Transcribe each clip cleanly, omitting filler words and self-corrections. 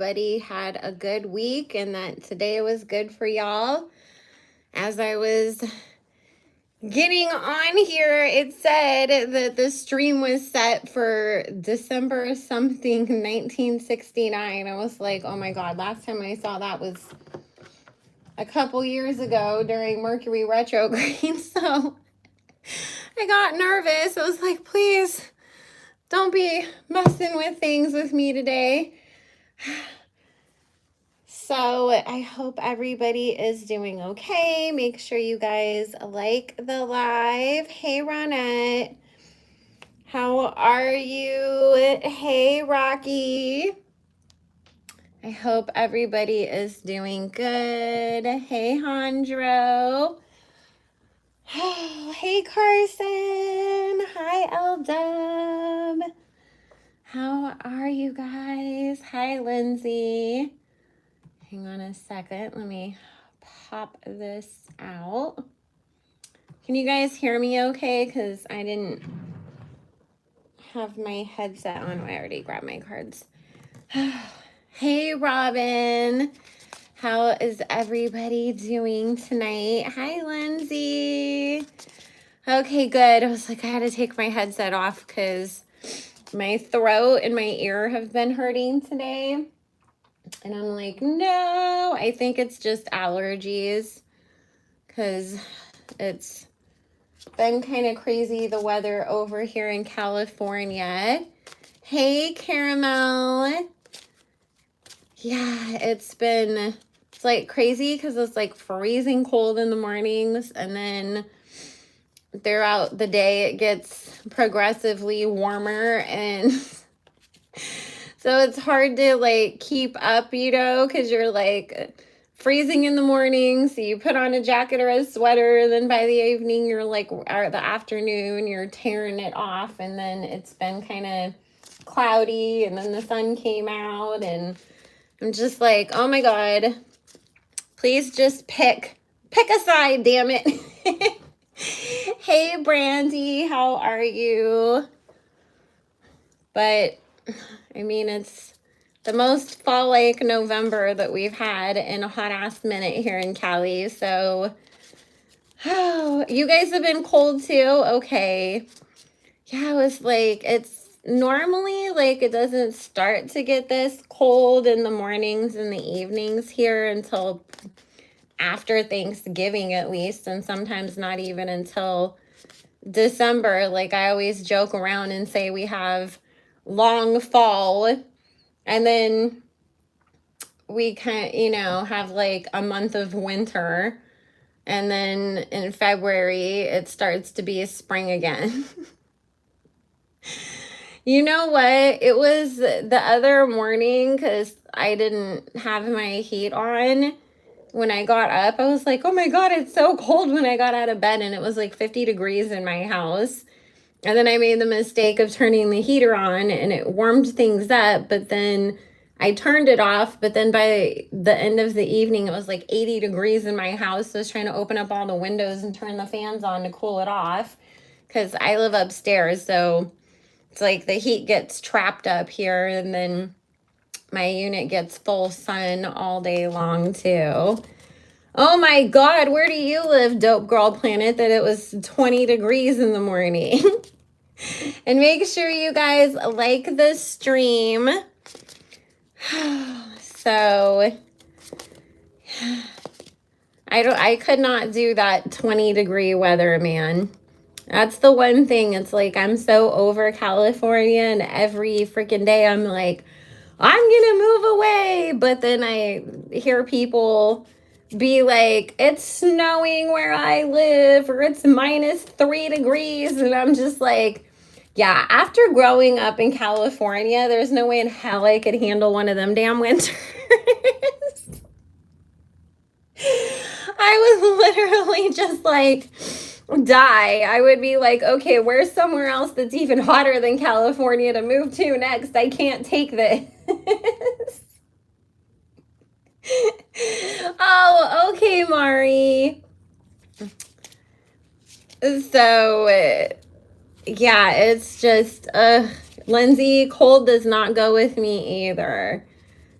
everybody had a good week and that today was good for y'all. As I was getting on here, it said that the stream was set for December something 1969. I was like, oh my God, last time I saw that was a couple years ago during Mercury retrograde. So I got nervous. I was like, please don't be messing with things with me today. So I hope everybody is doing okay. Make sure you guys like the live. Hey, Ronette. How are you? Hey, Rocky. I hope everybody is doing good. Hey, Hondro. Oh, hey, Carson. Hi, L-Dub. How are you guys? Hi, Lindsay. Hang on a second. Let me pop this out. Can you guys hear me okay? Because I didn't have my headset on. I already grabbed my cards. Hey, Robin. How is everybody doing tonight? Hi, Lindsay. Okay, good. I was like, I had to take my headset off because my throat and my ear have been hurting today. And I'm like, no, I think it's just allergies because it's been kind of crazy, the weather over here in California. Hey, Caramel. Yeah, it's like crazy because it's like freezing cold in the mornings and then throughout the day it gets progressively warmer and so it's hard to like keep up, you know, because you're like freezing in the morning. So you put on a jacket or a sweater. And then by the evening, you're like, or the afternoon, you're tearing it off. And then it's been kind of cloudy. And then the sun came out. And I'm just like, oh my God, please just pick a side, damn it. Hey, Brandy, how are you? But I mean, it's the most fall-like November that we've had in a hot-ass minute here in Cali. So, oh, you guys have been cold too? Okay. Yeah, it was like, it's normally like it doesn't start to get this cold in the mornings and the evenings here until after Thanksgiving at least, and sometimes not even until December. Like I always joke around and say we have long fall and then we have like a month of winter and then in February it starts to be spring again. You know what? It was the other morning because I didn't have my heat on. When I got up, I was like, oh my God, it's so cold when I got out of bed and it was like 50 degrees in my house. And then I made the mistake of turning the heater on and it warmed things up, but then I turned it off. But then by the end of the evening, it was like 80 degrees in my house. So I was trying to open up all the windows and turn the fans on to cool it off because I live upstairs. So it's like the heat gets trapped up here and then my unit gets full sun all day long too. Oh my God, where do you live, Dope Girl Planet, that it was 20 degrees in the morning? And make sure you guys like the stream. So I could not do that 20-degree weather, man. That's the one thing. It's like I'm so over California and every freaking day I'm like, I'm gonna move away. But then I hear people be like, it's snowing where I live or it's -3 degrees. And I'm just like, yeah, after growing up in California, there's no way in hell I could handle one of them damn winters. I would literally just like die. I would be like, okay, where's somewhere else that's even hotter than California to move to next? I can't take this. Oh, okay, Mari. So, yeah, it's just, Lindsay, cold does not go with me either.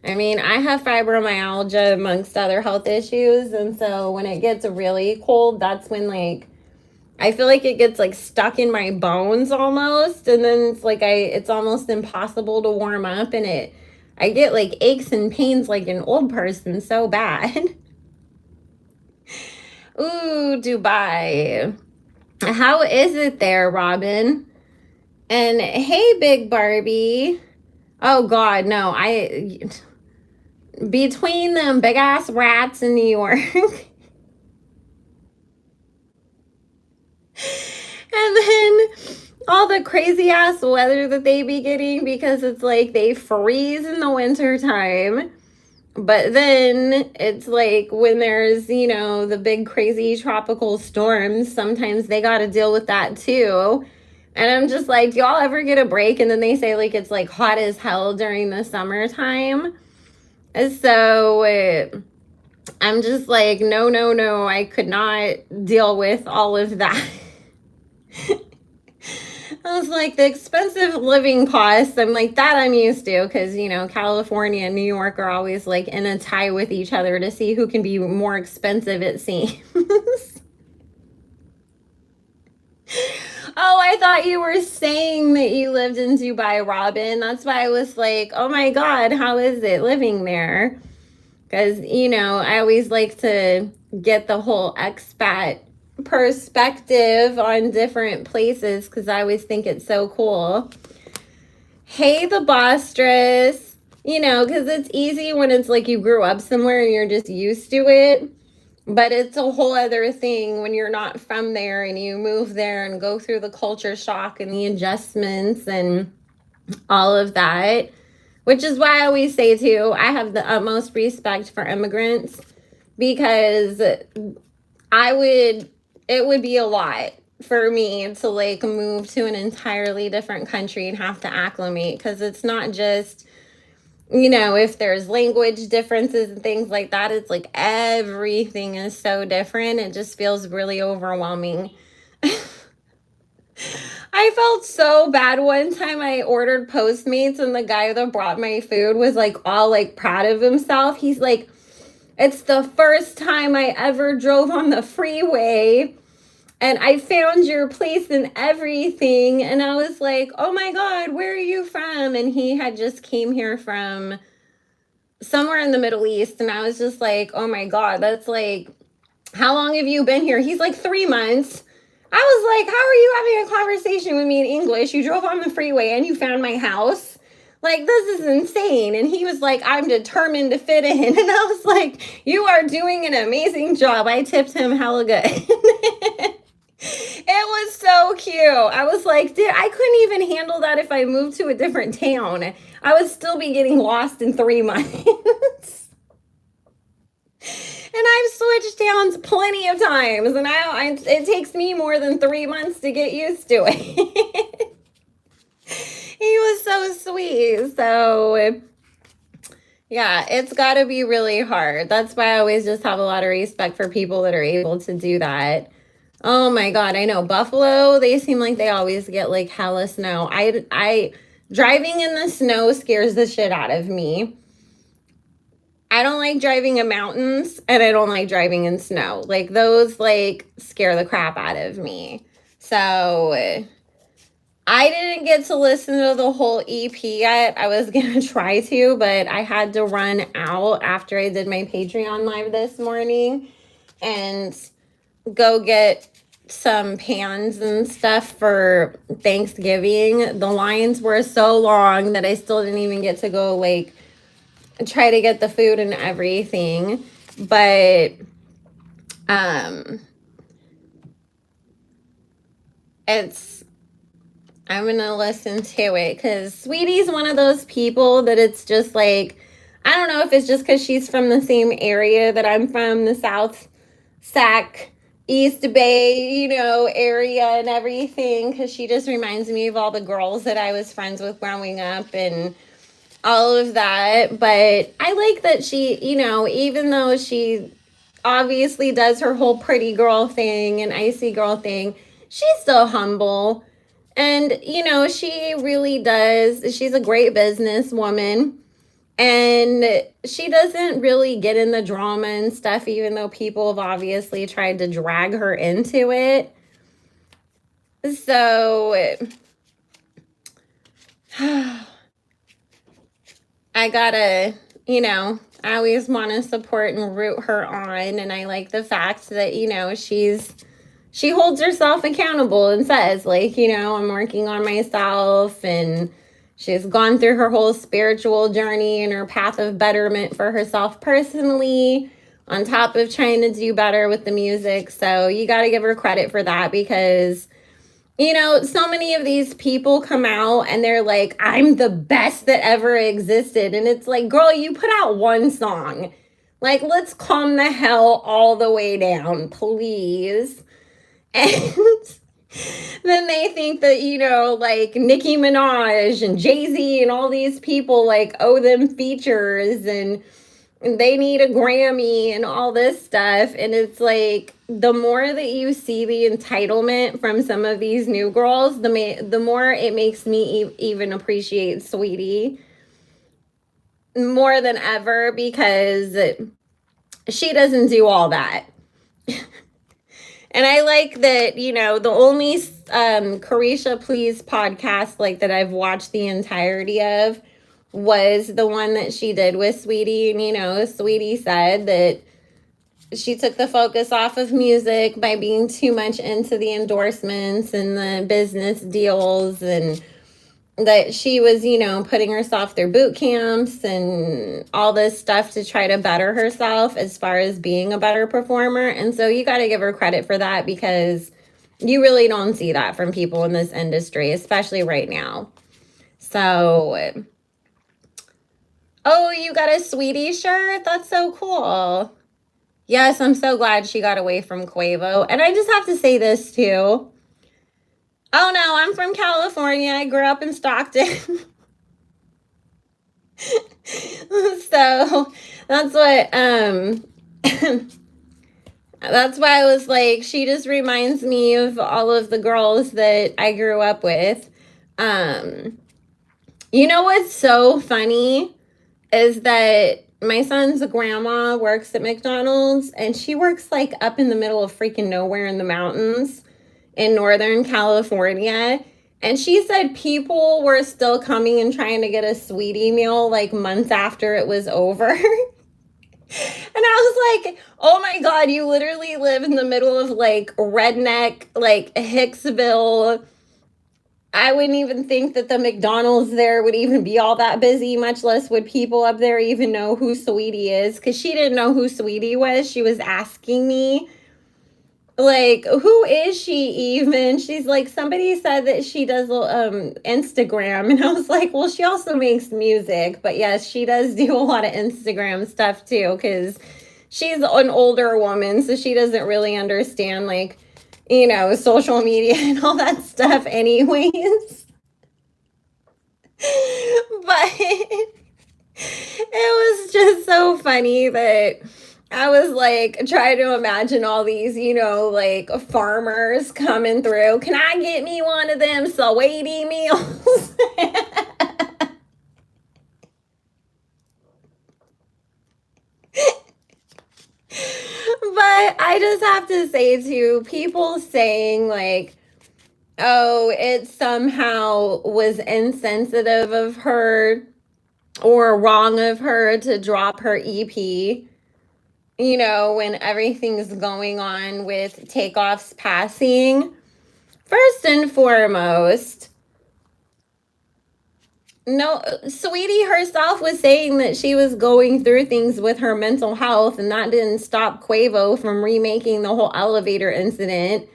I mean, I have fibromyalgia amongst other health issues. And so when it gets really cold, that's when like I feel like it gets like stuck in my bones almost. And then it's like it's almost impossible to warm up, and I get like aches and pains like an old person so bad. Ooh, Dubai. How is it there, Robin? And hey, Big Barbie. Oh God, no. Between them big ass rats in New York. And then all the crazy ass weather that they be getting, because it's like they freeze in the winter time. But then it's like when there's, the big crazy tropical storms, sometimes they got to deal with that too. And I'm just like, do y'all ever get a break? And then they say like it's like hot as hell during the summertime. So I'm just like, no, no, no, I could not deal with all of that. I was like, the expensive living costs, I'm like, that I'm used to, because, California and New York are always like in a tie with each other to see who can be more expensive, it seems. Oh, I thought you were saying that you lived in Dubai, Robin. That's why I was like, oh my God, how is it living there? Because, I always like to get the whole expat perspective on different places, because I always think it's so cool. Hey, the bostress. Because it's easy when it's like you grew up somewhere and you're just used to it. But it's a whole other thing when you're not from there and you move there and go through the culture shock and the adjustments and all of that. Which is why I always say, too, I have the utmost respect for immigrants, because it would be a lot for me to like move to an entirely different country and have to acclimate, because it's not just, if there's language differences and things like that, it's like everything is so different. It just feels really overwhelming. I felt so bad one time. I ordered Postmates and the guy that brought my food was like all like proud of himself. He's like, it's the first time I ever drove on the freeway and I found your place and everything. And I was like, oh my God, where are you from? And he had just came here from somewhere in the Middle East. And I was just like, oh my God, that's like, how long have you been here? He's like, 3 months. I was like, how are you having a conversation with me in English? You drove on the freeway and you found my house. Like, this is insane. And he was like, I'm determined to fit in. And I was like, you are doing an amazing job. I tipped him hella good. It was so cute. I was like, I couldn't even handle that if I moved to a different town. I would still be getting lost in 3 months. And I've switched towns plenty of times, and it takes me more than 3 months to get used to it. He was so sweet. So, yeah, it's got to be really hard. That's why I always just have a lot of respect for people that are able to do that. Oh my God, I know Buffalo, they seem like they always get like hella snow. I driving in the snow scares the shit out of me. I don't like driving in mountains, and I don't like driving in snow. Like, those like scare the crap out of me. So I didn't get to listen to the whole EP yet. I was gonna try to, but I had to run out after I did my Patreon live this morning and go get some pans and stuff for Thanksgiving. The lines were so long that I still didn't even get to go like try to get the food and everything. But I'm gonna listen to it, because Sweetie's one of those people that it's just like, I don't know if it's just because she's from the same area that I'm from, the South Sac East Bay, area and everything, because she just reminds me of all the girls that I was friends with growing up and all of that. But I like that she, even though she obviously does her whole pretty girl thing and icy girl thing, she's still humble. And, she really does. She's a great businesswoman. And she doesn't really get in the drama and stuff, even though people have obviously tried to drag her into it. So I gotta, I always want to support and root her on. And I like the fact that, she holds herself accountable and says, like, I'm working on myself, and she's gone through her whole spiritual journey and her path of betterment for herself personally, on top of trying to do better with the music. So you got to give her credit for that, because so many of these people come out and they're like, I'm the best that ever existed. And it's like, girl, you put out one song. Like, let's calm the hell all the way down, please. And then they think that, like Nicki Minaj and Jay-Z and all these people like owe them features and they need a Grammy and all this stuff. And it's like, the more that you see the entitlement from some of these new girls, the more it makes me even appreciate Saweetie more than ever, because she doesn't do all that. And I like that, the only Carisha Please podcast like that I've watched the entirety of was the one that she did with Saweetie. And, Saweetie said that she took the focus off of music by being too much into the endorsements and the business deals, and that she was, putting herself through boot camps and all this stuff to try to better herself as far as being a better performer. And so you got to give her credit for that, because you really don't see that from people in this industry, especially right now. So, oh, you got a Saweetie shirt? That's so cool. Yes, I'm so glad she got away from Quavo. And I just have to say this too. Oh no, I'm from California. I grew up in Stockton. So that's what that's why I was like, she just reminds me of all of the girls that I grew up with. What's so funny is that my son's grandma works at McDonald's, and she works like up in the middle of freaking nowhere in the mountains in Northern California. And she said people were still coming and trying to get a Saweetie meal like months after it was over. And I was like, oh my God, you literally live in the middle of like redneck, like Hicksville. I wouldn't even think that the McDonald's there would even be all that busy, much less would people up there even know who Saweetie is. Because she didn't know who Saweetie was. She was asking me, like, who is she even? She's like, somebody said that she does Instagram. And I was like, well, she also makes music. But yes, she does do a lot of Instagram stuff too, because she's an older woman, so she doesn't really understand, like, social media and all that stuff anyways. But it was just so funny that I was like trying to imagine all these, like farmers coming through. Can I get me one of them Saweetie meals? But I just have to say too, people saying like, oh, it somehow was insensitive of her or wrong of her to drop her EP, when everything's going on with Takeoff's passing. First and foremost, no, Saweetie herself was saying that she was going through things with her mental health, and that didn't stop Quavo from remaking the whole elevator incident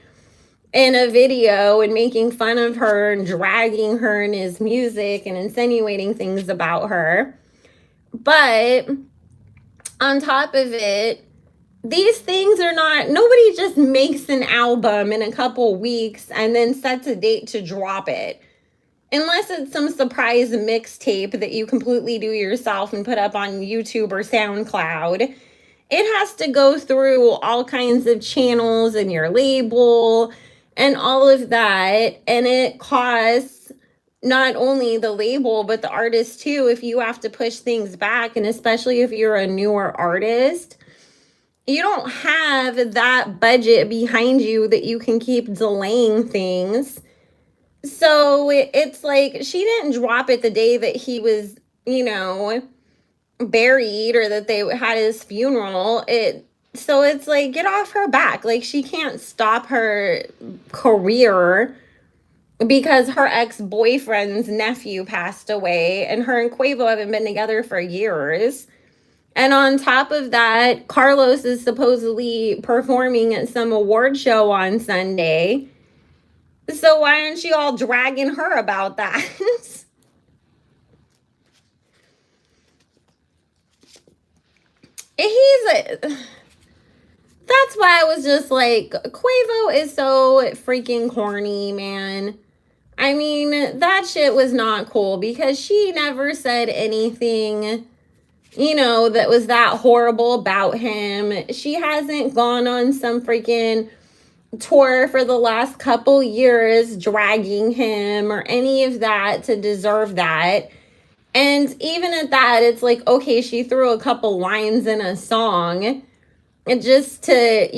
in a video and making fun of her and dragging her in his music and insinuating things about her. But on top of it, these things are not, nobody just makes an album in a couple weeks and then sets a date to drop it. Unless it's some surprise mixtape that you completely do yourself and put up on YouTube or SoundCloud. It has to go through all kinds of channels and your label and all of that. And it costs not only the label, but the artist too, if you have to push things back, and especially if you're a newer artist, you don't have that budget behind you that you can keep delaying things. So it's like she didn't drop it the day that he was, buried, or that they had his funeral. So it's like, get off her back. Like, she can't stop her career because her ex-boyfriend's nephew passed away, and her and Quavo haven't been together for years. And on top of that, Carlos is supposedly performing at some award show on Sunday. So why aren't you all dragging her about that? That's why I was just like, Quavo is so freaking corny, man. I mean, that shit was not cool, because she never said anything, that was that horrible about him. She hasn't gone on some freaking tour for the last couple years dragging him or any of that to deserve that. And even at that, it's like, okay, she threw a couple lines in a song just to,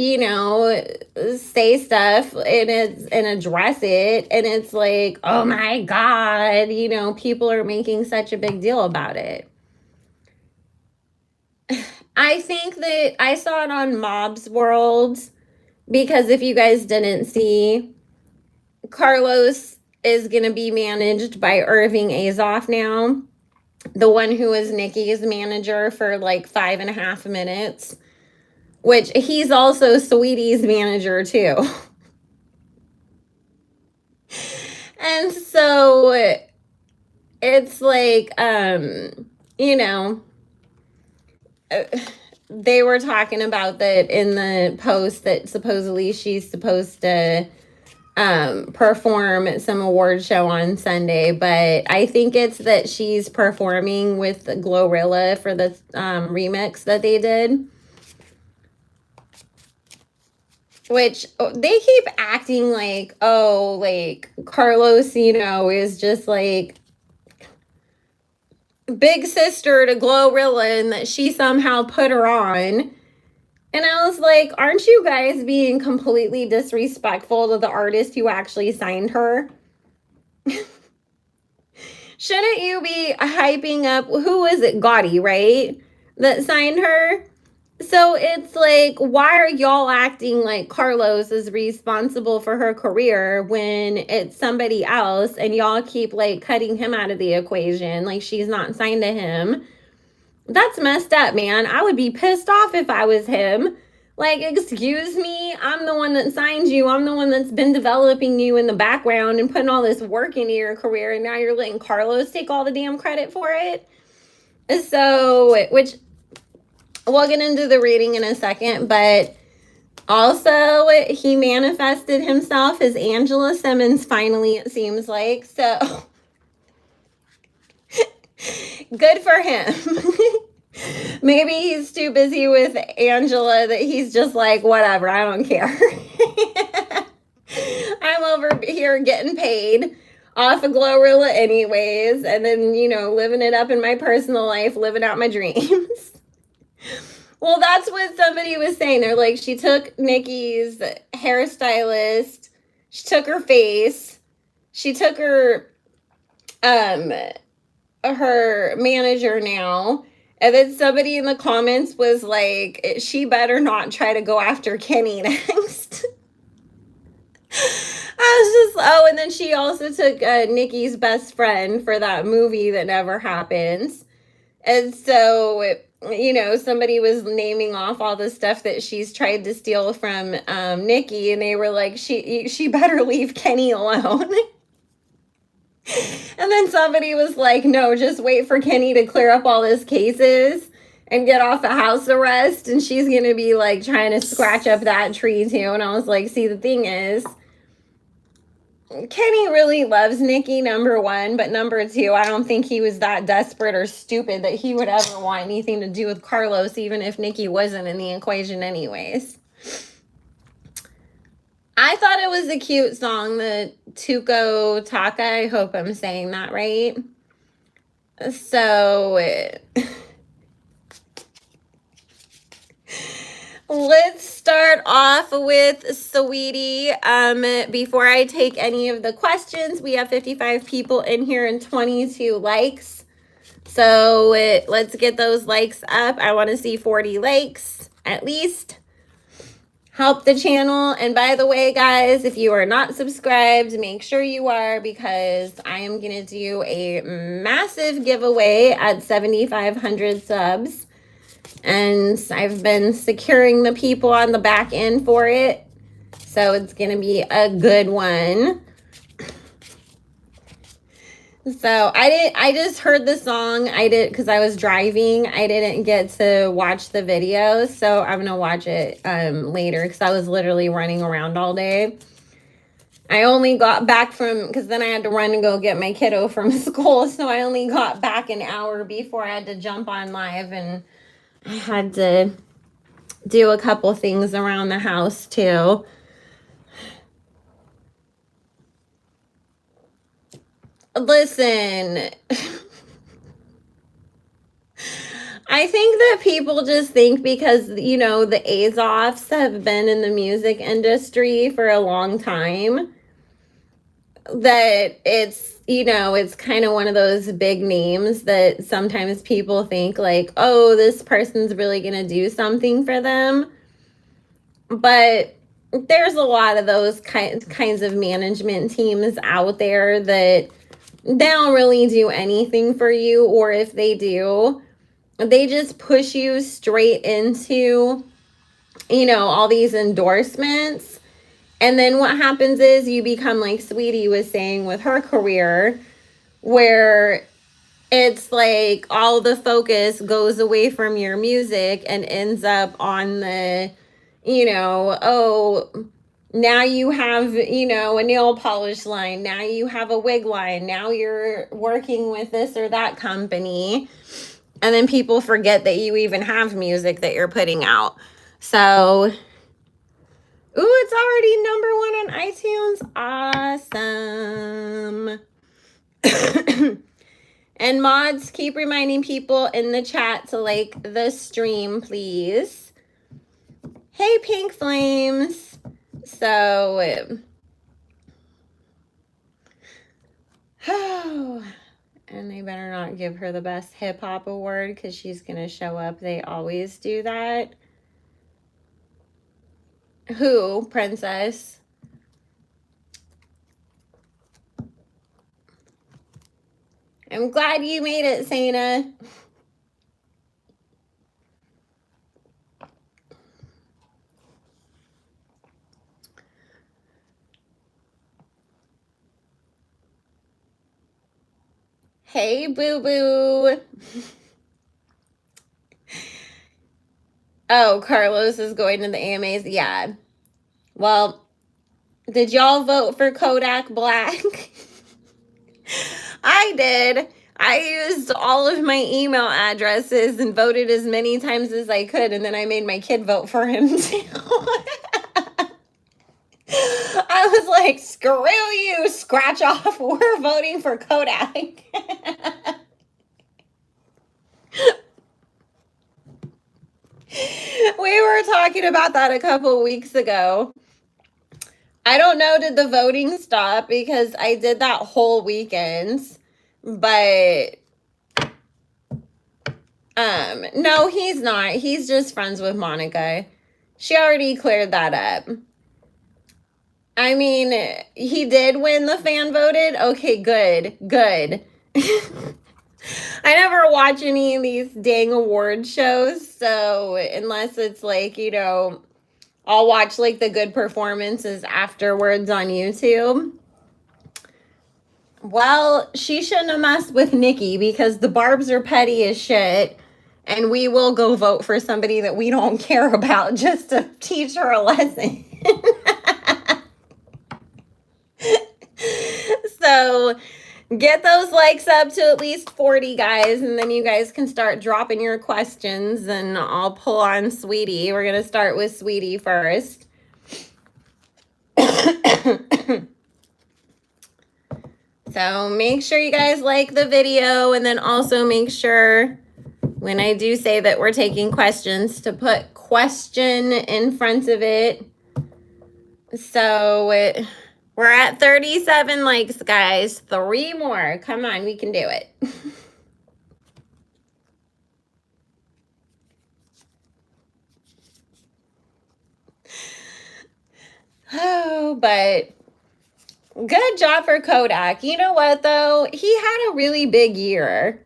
say stuff and address it. And it's like, oh my God, people are making such a big deal about it. I think that I saw it on Mob's World, because if you guys didn't see, Carlos is going to be managed by Irving Azoff now, the one who was Nicki's manager for like 5.5 minutes, which he's also Saweetie's manager too. And so it's like, they were talking about that in the post, that supposedly she's supposed to perform at some award show on Sunday, but I think it's that she's performing with GloRilla for the remix that they did, which they keep acting like, oh, like Carlos, is just like big sister to GloRilla, and that she somehow put her on. And I was like, aren't you guys being completely disrespectful to the artist who actually signed her? Shouldn't you be hyping up, who is it, Gotti, right, that signed her? So it's like, why are y'all acting like Carlos is responsible for her career when it's somebody else, and y'all keep like cutting him out of the equation like she's not signed to him? That's messed up, man. I would be pissed off if I was him. Like, excuse me, I'm the one that signed you. I'm the one that's been developing you in the background and putting all this work into your career, and now you're letting Carlos take all the damn credit for it. So, which we'll get into the reading in a second, but also he manifested himself as Angela Simmons finally, it seems like. So good for him. Maybe he's too busy with Angela that he's just like, whatever, I don't care. I'm over here getting paid off of GloRilla anyways, and then, living it up in my personal life, living out my dreams. Well, that's what somebody was saying. They're like, she took Nicki's hairstylist, she took her face, she took her manager now. And then somebody in the comments was like, she better not try to go after Kenny next. I was just, and then she also took Nicki's best friend for that movie that never happens. And so, somebody was naming off all the stuff that she's tried to steal from Nicki, and they were like, she better leave Kenny alone. And then somebody was like, no, just wait for Kenny to clear up all his cases and get off of house arrest, and she's going to be like trying to scratch up that tree too. And I was like, see, the thing is, Kenny really loves Nicki, number one, but number two, I don't think he was that desperate or stupid that he would ever want anything to do with Carlos, even if Nicki wasn't in the equation anyways. I thought it was a cute song, the Tuco Taka. I hope I'm saying that right. So let's start off with Saweetie. Before I take any of the questions, we have 55 people in here and 22 likes. So let's get those likes up. I want to see 40 likes at least. Help the channel. And by the way, guys, if you are not subscribed, make sure you are, because I am going to do a massive giveaway at 7,500 subs. And I've been securing the people on the back end for it. So it's going to be a good one. So I just heard the song. I did, because I was driving. I didn't get to watch the video. So I'm going to watch it later, because I was literally running around all day. I only got back from, because then I had to run and go get my kiddo from school. So I only got back an hour before I had to jump on live, and I had to do a couple things around the house too. Listen, I think that people just think because, you know, the Azoffs have been in the music industry for a long time, that it's, you know, it's kind of one of those big names that sometimes people think like, oh, this person's really going to do something for them. But there's a lot of those kinds of management teams out there that they don't really do anything for you, or if they do, they just push you straight into, you know, all these endorsements. And then what happens is you become like Saweetie was saying with her career, where it's like all the focus goes away from your music and ends up on the, you know, oh, now you have, you know, a nail polish line. Now you have a wig line. Now you're working with this or that company. And then people forget that you even have music that you're putting out. So, ooh, it's already number 1 on iTunes. Awesome. And mods, keep reminding people in the chat to like the stream, please. Hey, Pink Flames. So, and they better not give her the best hip hop award, because she's going to show up. They always do that. Who, Princess? I'm glad you made it, Sana. Hey, boo-boo. Oh, Carlos is going to the AMAs. Yeah. Well, did y'all vote for Kodak Black? I did. I used all of my email addresses and voted as many times as I could, and then I made my kid vote for him too. I was like, screw you, scratch off. We're voting for Kodak. We were talking about that a couple weeks ago. I don't know, did the voting stop? Because I did that whole weekend. But no, he's not. He's just friends with Monica. She already cleared that up. I mean, he did win the fan voted. Okay, good. Good. I never watch any of these dang award shows, so unless it's like, you know, I'll watch like the good performances afterwards on YouTube. Well, she shouldn't have messed with Nicki, because the Barbs are petty as shit, and we will go vote for somebody that we don't care about just to teach her a lesson. So get those likes up to at least 40, guys, and then you guys can start dropping your questions, and I'll pull on Saweetie. We're going to start with Saweetie first. So make sure you guys like the video, and then also make sure when I do say that we're taking questions to put question in front of it. So we're at 37 likes, guys. 3 more. Come on, we can do it. Oh, but good job for Kodak. You know what, though? He had a really big year.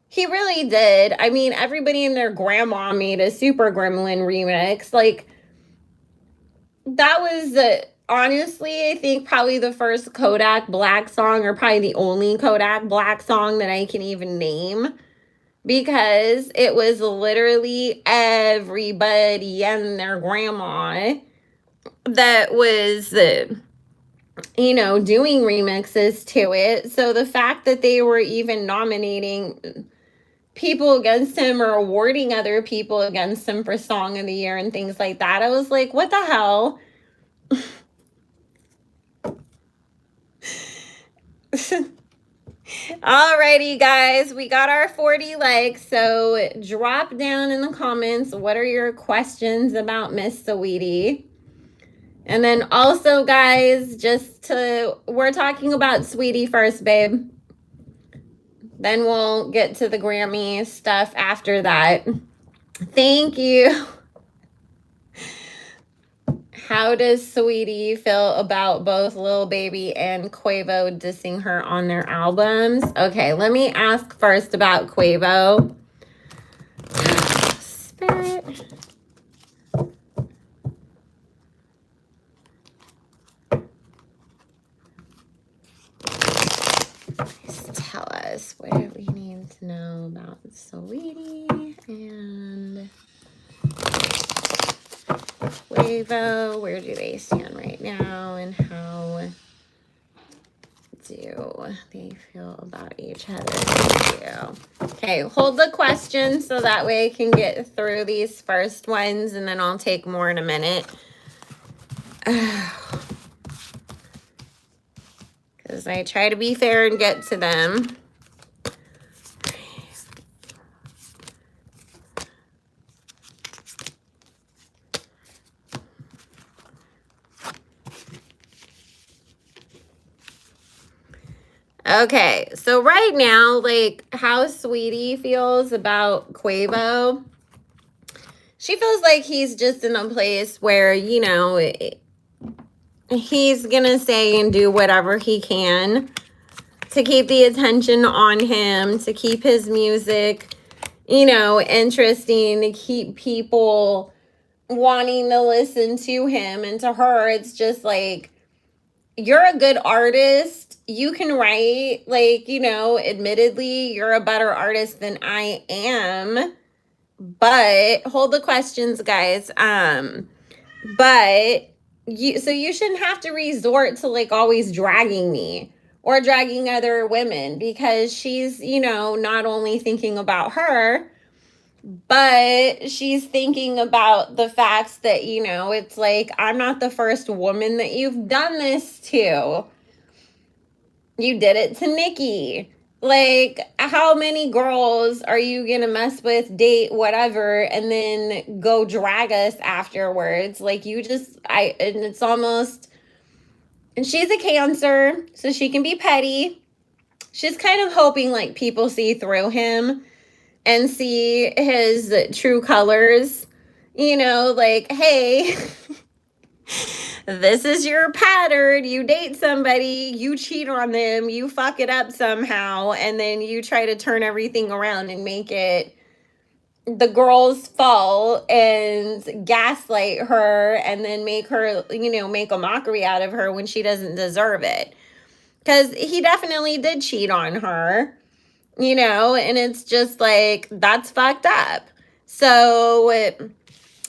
He really did. I mean, everybody and their grandma made a Super Gremlin remix. Like, that was honestly, I think probably the first Kodak Black song, or probably the only Kodak Black song that I can even name, because it was literally everybody and their grandma that was, you know, doing remixes to it. So the fact that they were even nominating people against him or awarding other people against him for Song of the Year and things like that, I was like, what the hell? Alrighty, guys, we got our 40 likes. So drop down in the comments, what are your questions about Miss Saweetie? And then also, guys, we're talking about Saweetie first, babe. Then we'll get to the Grammy stuff after that. Thank you. How does Saweetie feel about both Lil Baby and Quavo dissing her on their albums? Okay, let me ask first about Quavo. Spirit. Please tell us, what do we need to know about Saweetie and Quavo? Where do they stand right now, and how do they feel about each other? Thank you. Okay, hold the question so that way I can get through these first ones, and then I'll take more in a minute. Because I try to be fair and get to them. Okay, so right now, like, how Saweetie feels about Quavo, she feels like he's just in a place where, you know, he's gonna say and do whatever he can to keep the attention on him, to keep his music, you know, interesting, to keep people wanting to listen to him. And to her, it's just like, you're a good artist. You can write, like, you know, admittedly, you're a better artist than I am. But hold the questions, guys. But you shouldn't have to resort to, like, always dragging me or dragging other women, because she's, you know, not only thinking about her, but she's thinking about the facts that, you know, it's like, I'm not the first woman that you've done this to. You did it to Nicki. Like, how many girls are you gonna mess with, date, whatever, and then go drag us afterwards? Like, and it's almost, and she's a Cancer, so she can be petty. She's kind of hoping, like, people see through him and see his true colors, you know, like, hey, this is your pattern. You date somebody, you cheat on them, you fuck it up somehow, and then you try to turn everything around and make it the girl's fault and gaslight her, and then make her, you know, make a mockery out of her when she doesn't deserve it. Because he definitely did cheat on her. You know, and it's just like, that's fucked up. So,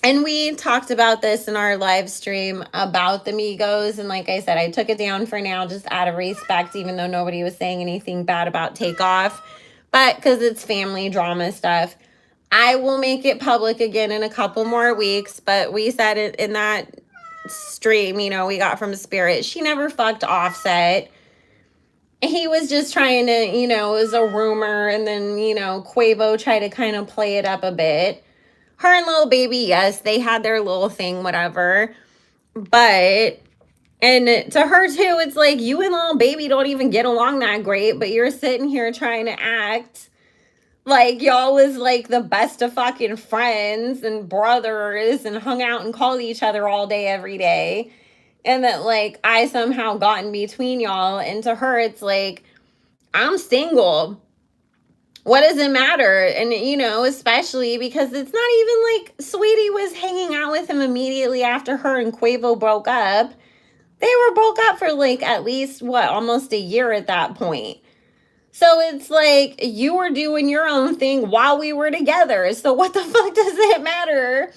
and we talked about this in our live stream about the Migos. And like I said, I took it down for now just out of respect, even though nobody was saying anything bad about Takeoff. But because it's family drama stuff, I will make it public again in a couple more weeks. But we said it in that stream, you know, we got from Spirit. She never fucked Offset. He was just trying to, you know, it was a rumor, and then, you know, Quavo tried to kind of play it up a bit. Her and Lil Baby, yes, they had their little thing, whatever. But, and to her too, it's like, you and Lil Baby don't even get along that great, but you're sitting here trying to act like y'all was like the best of fucking friends and brothers and hung out and called each other all day, every day. And that like I somehow got in between y'all. And to her, it's like, I'm single. What does it matter? And, you know, especially because it's not even like Saweetie was hanging out with him immediately after her and Quavo broke up. They were broke up for like at least, what, almost a year at that point. So it's like you were doing your own thing while we were together. So what the fuck does it matter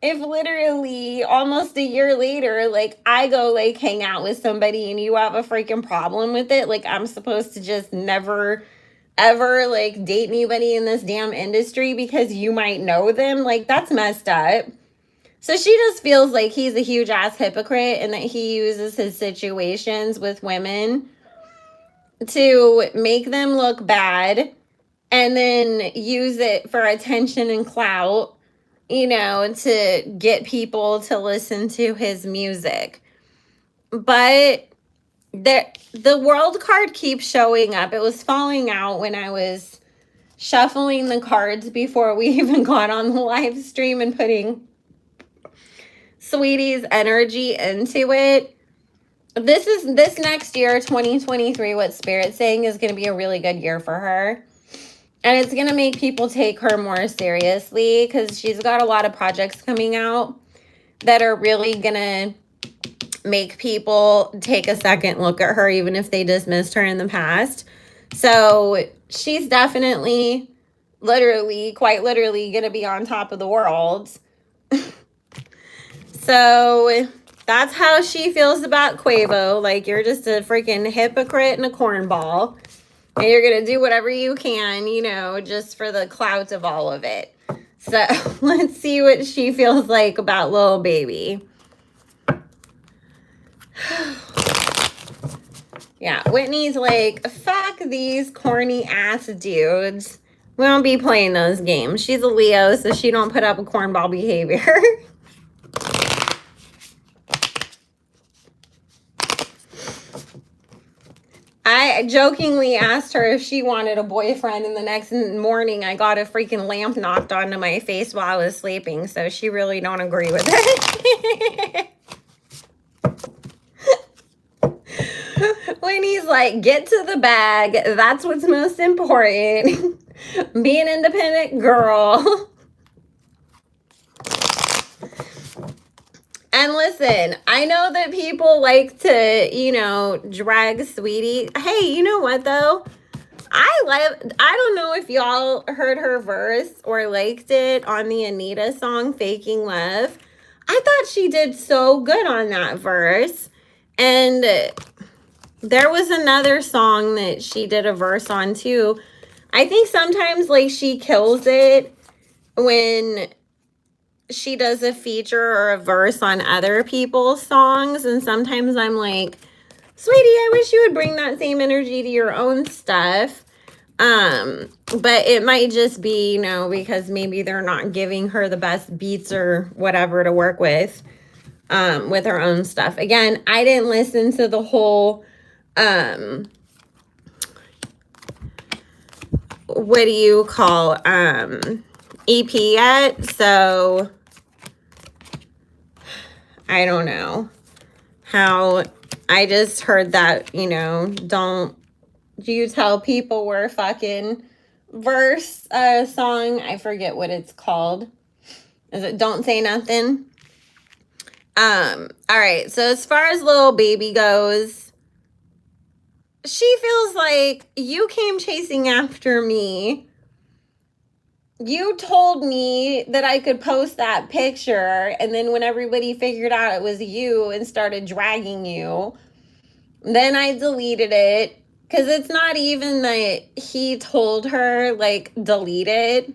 if literally almost a year later, like I go like hang out with somebody and you have a freaking problem with it? Like I'm supposed to just never ever like date anybody in this damn industry because you might know them? Like that's messed up. So she just feels like he's a huge ass hypocrite and that he uses his situations with women to make them look bad and then use it for attention and clout, you know, to get people to listen to his music. But the world card keeps showing up. It was falling out when I was shuffling the cards before we even got on the live stream and putting Saweetie's energy into it. This next year, 2023, what Spirit's saying is going to be a really good year for her. And it's going to make people take her more seriously because she's got a lot of projects coming out that are really going to make people take a second look at her, even if they dismissed her in the past. So she's definitely, literally, quite literally, going to be on top of the world. So that's how she feels about Quavo. Like, you're just a freaking hypocrite and a cornball. And you're going to do whatever you can, you know, just for the clout of all of it. So let's see what she feels like about Lil Baby. Yeah, Whitney's like, fuck these corny ass dudes. We won't be playing those games. She's a Leo, so she don't put up a cornball behavior. I jokingly asked her if she wanted a boyfriend, and the next morning I got a freaking lamp knocked onto my face while I was sleeping, so she really don't agree with it. When he's like, get to the bag, that's what's most important. Be an independent girl. And listen, I know that people like to, you know, drag Saweetie. Hey, you know what though? I don't know if y'all heard her verse or liked it on the Anita song, Faking Love. I thought she did so good on that verse. And there was another song that she did a verse on too. I think sometimes like she kills it when she does a feature or a verse on other people's songs, and sometimes I'm like, sweetie, I wish you would bring that same energy to your own stuff. But it might just be, you know, because maybe they're not giving her the best beats or whatever to work with her own stuff. Again, I didn't listen to the whole what do you call EP yet, so I don't know how. I just heard that, you know, don't you tell people we're fucking verse song. I forget what it's called. Is it Don't Say Nothing? All right, so as far as Lil Baby goes, she feels like you came chasing after me. You told me that I could post that picture, and then when everybody figured out it was you and started dragging you, then I deleted it. Because it's not even that he told her, like, delete it.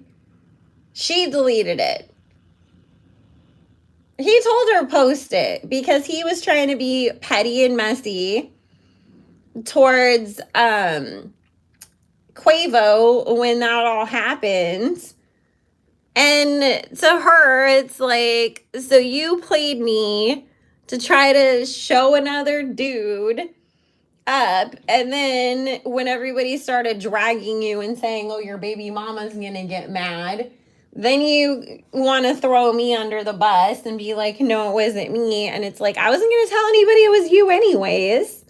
She deleted it. He told her post it because he was trying to be petty and messy towards Quavo when that all happened. And to her, it's like, so you played me to try to show another dude up, and then when everybody started dragging you and saying, oh, your baby mama's gonna get mad, then you want to throw me under the bus and be like, no, it wasn't me. And it's like, I wasn't gonna tell anybody it was you anyways.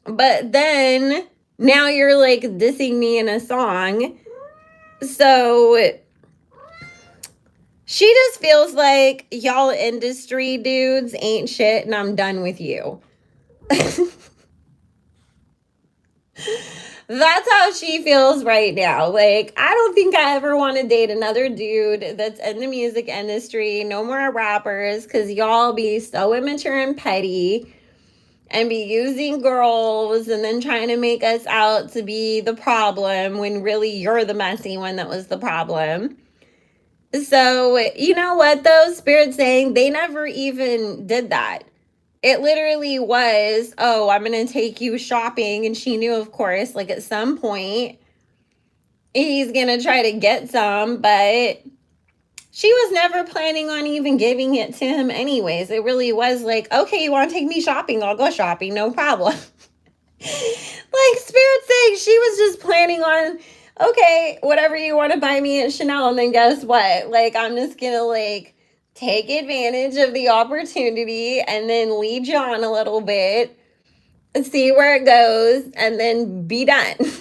But then now you're like dissing me in a song. So she just feels like y'all industry dudes ain't shit and I'm done with you. That's how she feels right now. Like, I don't think I ever want to date another dude that's in the music industry. No more rappers, because y'all be so immature and petty and be using girls and then trying to make us out to be the problem when really you're the messy one that was the problem. So, you know what though? Spirit's saying they never even did that. It literally was, oh, I'm going to take you shopping. And she knew, of course, like at some point, he's going to try to get some. But she was never planning on even giving it to him anyways. It really was like, okay, you want to take me shopping? I'll go shopping. No problem. Like Spirit saying she was just planning on, okay, whatever you want to buy me at Chanel. And then guess what? Like, I'm just going to like take advantage of the opportunity and then lead you on a little bit, see where it goes, and then be done. Because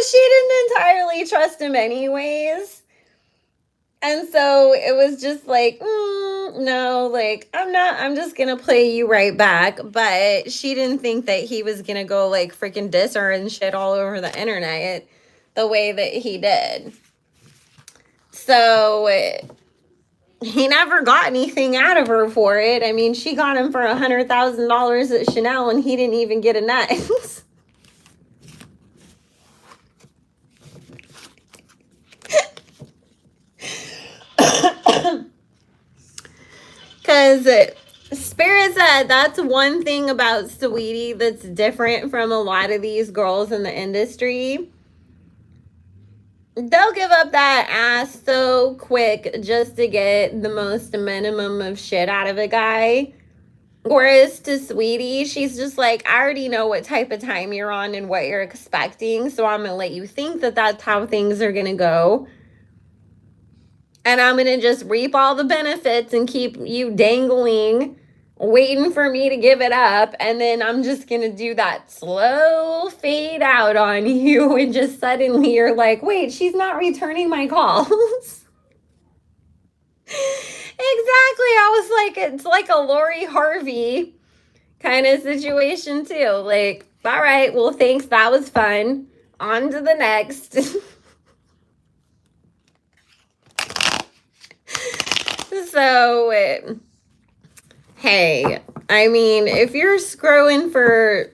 she didn't entirely trust him anyways. And so it was just like, no, like, I'm just going to play you right back. But she didn't think that he was going to go like freaking diss her and shit all over the internet the way that he did. So he never got anything out of her for it. I mean, she got him for $100,000 at Chanel and he didn't even get a nut. Because Spirit said that's one thing about Saweetie that's different from a lot of these girls in the industry. They'll give up that ass so quick just to get the most minimum of shit out of a guy. Whereas to Saweetie, she's just like, I already know what type of time you're on and what you're expecting, so I'm going to let you think that that's how things are going to go. And I'm going to just reap all the benefits and keep you dangling, waiting for me to give it up. And then I'm just going to do that slow fade out on you. And just suddenly you're like, wait, she's not returning my calls. Exactly. I was like, it's like a Lori Harvey kind of situation too. Like, all right, well, thanks. That was fun. On to the next. So, hey, I mean, if you're screwing for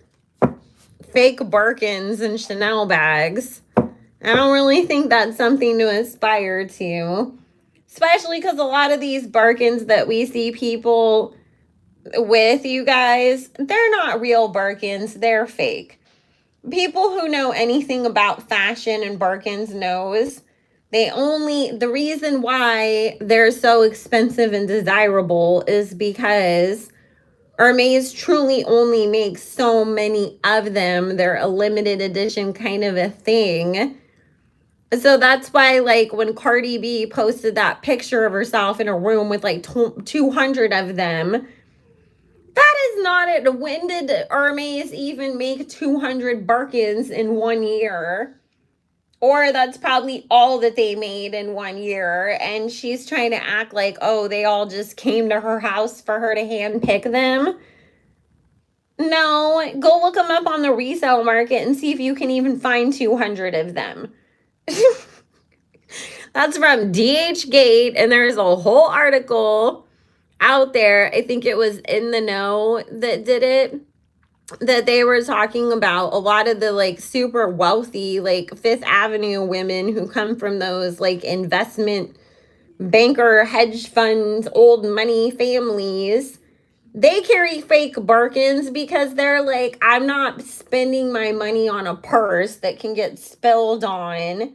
fake Birkins and Chanel bags, I don't really think that's something to aspire to. Especially because a lot of these Birkins that we see people with, you guys, they're not real Birkins, they're fake. People who know anything about fashion and Birkins knows the reason why they're so expensive and desirable is because Hermes truly only makes so many of them. They're a limited edition kind of a thing. So that's why, like, when Cardi B posted that picture of herself in a room with like 200 of them, that is not it. When did Hermes even make 200 Birkins in 1 year? Or that's probably all that they made in 1 year. And she's trying to act like, oh, they all just came to her house for her to handpick them. No, go look them up on the resale market and see if you can even find 200 of them. That's from DHgate, and there's a whole article out there. I think it was In the Know that did it. that they were talking about a lot of the like super wealthy, like Fifth Avenue women who come from those like investment banker, hedge funds, old money families. They carry fake Birkins because they're like, I'm not spending my money on a purse that can get spilled on,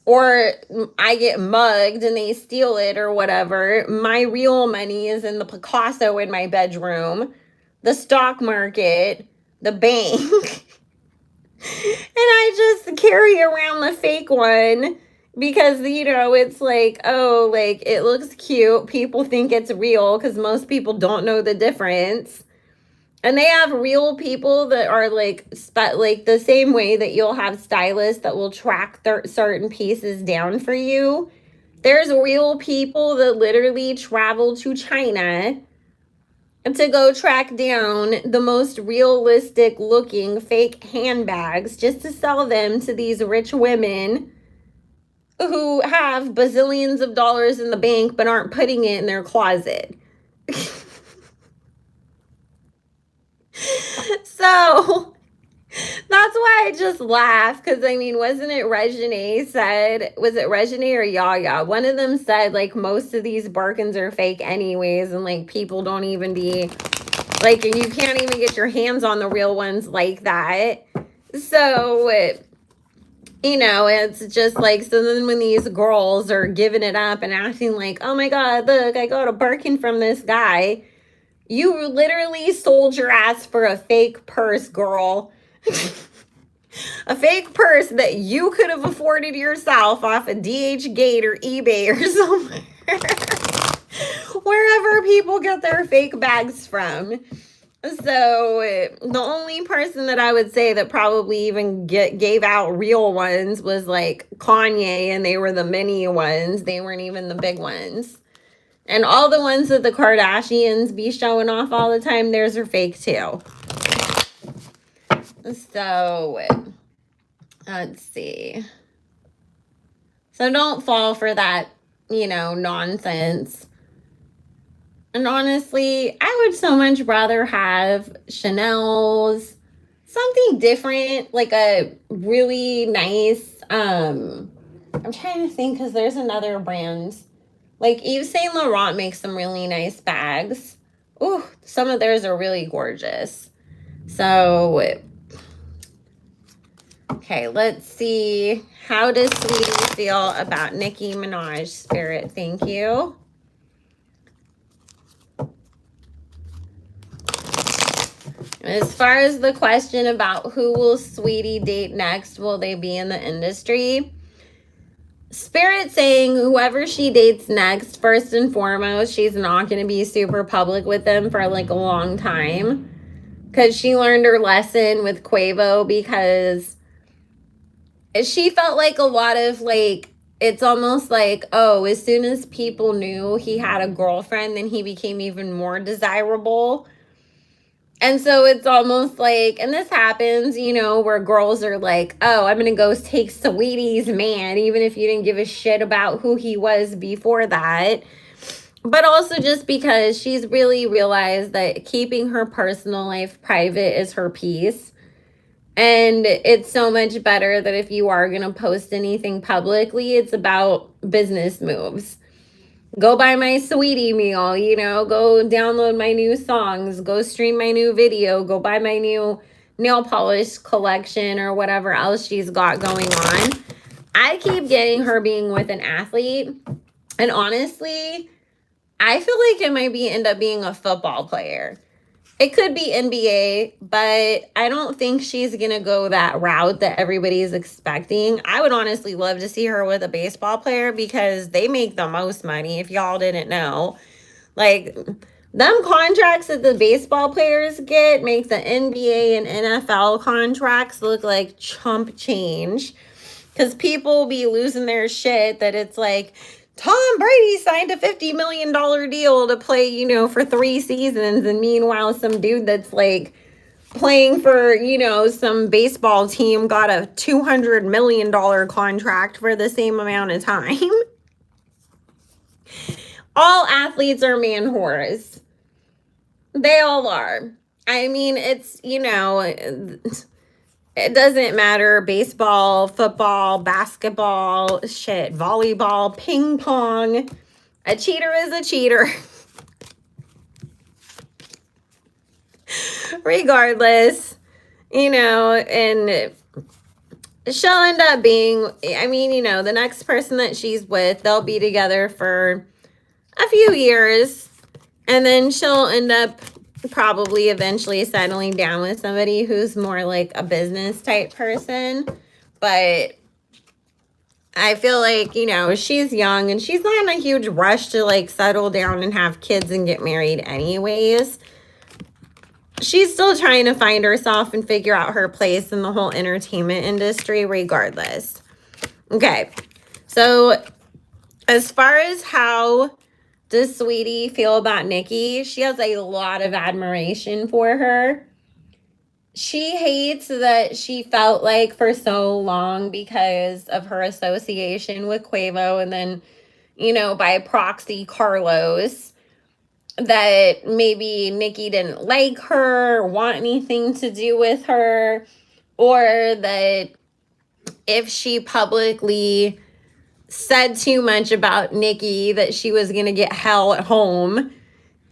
or I get mugged and they steal it or whatever. My real money is in the Picasso in my bedroom, the stock market, the bank. And I just carry around the fake one because, you know, it's like, oh, like it looks cute. People think it's real because most people don't know the difference. And they have real people that are like the same way that you'll have stylists that will track certain pieces down for you. There's real people that literally travel to China to go track down the most realistic looking fake handbags just to sell them to these rich women who have bazillions of dollars in the bank but aren't putting it in their closet. So that's why I just laugh, because I mean, wasn't it Regine said, was it Regine or Yaya? One of them said like most of these Birkins are fake anyways, and like people don't even be like, you can't even get your hands on the real ones like that. So you know, it's just like, so then when these girls are giving it up and acting like, oh my god, look, I got a Birkin from this guy, you literally sold your ass for a fake purse, girl. A fake purse that you could have afforded yourself off of DH Gate or eBay or somewhere. Wherever people get their fake bags from. So the only person that I would say that probably even gave out real ones was like Kanye, and they were the mini ones. They weren't even the big ones. And all the ones that the Kardashians be showing off all the time, theirs are fake too. So let's see. So don't fall for that, you know, nonsense. And honestly, I would so much rather have Chanel's, something different, like a really nice, I'm trying to think because there's another brand. Like Yves Saint Laurent makes some really nice bags. Ooh, some of theirs are really gorgeous. So, okay, let's see. How does Saweetie feel about Nicki Minaj, Spirit? Thank you. As far as the question about who will Saweetie date next, will they be in the industry? Spirit saying whoever she dates next, first and foremost, she's not going to be super public with them for like a long time. Because she learned her lesson with Quavo, because she felt like a lot of like, it's almost like, oh, as soon as people knew he had a girlfriend, then he became even more desirable. And so it's almost like, and this happens, you know, where girls are like, oh, I'm going to go take Saweetie's man, even if you didn't give a shit about who he was before that. But also just because she's really realized that keeping her personal life private is her peace. And it's so much better that if you are going to post anything publicly, it's about business moves. Go buy my Saweetie meal, you know, go download my new songs, go stream my new video, go buy my new nail polish collection or whatever else she's got going on. I keep getting her being with an athlete. And honestly, I feel like it might end up being a football player. It could be NBA, but I don't think she's going to go that route that everybody's expecting. I would honestly love to see her with a baseball player because they make the most money, if y'all didn't know. Like, them contracts that the baseball players get make the NBA and NFL contracts look like chump change. Because people be losing their shit that it's like, Tom Brady signed a $50 million deal to play, you know, for 3 seasons. And meanwhile, some dude that's like playing for, you know, some baseball team got a $200 million contract for the same amount of time. All athletes are man whores. They all are. I mean, it's, it doesn't matter. Baseball, football, basketball, shit, volleyball, ping pong. A cheater is a cheater. Regardless, and she'll end up being, I mean, the next person that she's with, they'll be together for a few years. And then she'll end up probably eventually settling down with somebody who's more like a business type person. But I feel like, she's young and she's not in a huge rush to like settle down and have kids and get married anyways. She's still trying to find herself and figure out her place in the whole entertainment industry regardless. Okay. So as far as how does Saweetie feel about Nicki, she has a lot of admiration for her. She hates that she felt like for so long because of her association with Quavo and then, by proxy Carlos, that maybe Nicki didn't like her or want anything to do with her, or that if she publicly said too much about Nicki that she was going to get hell at home,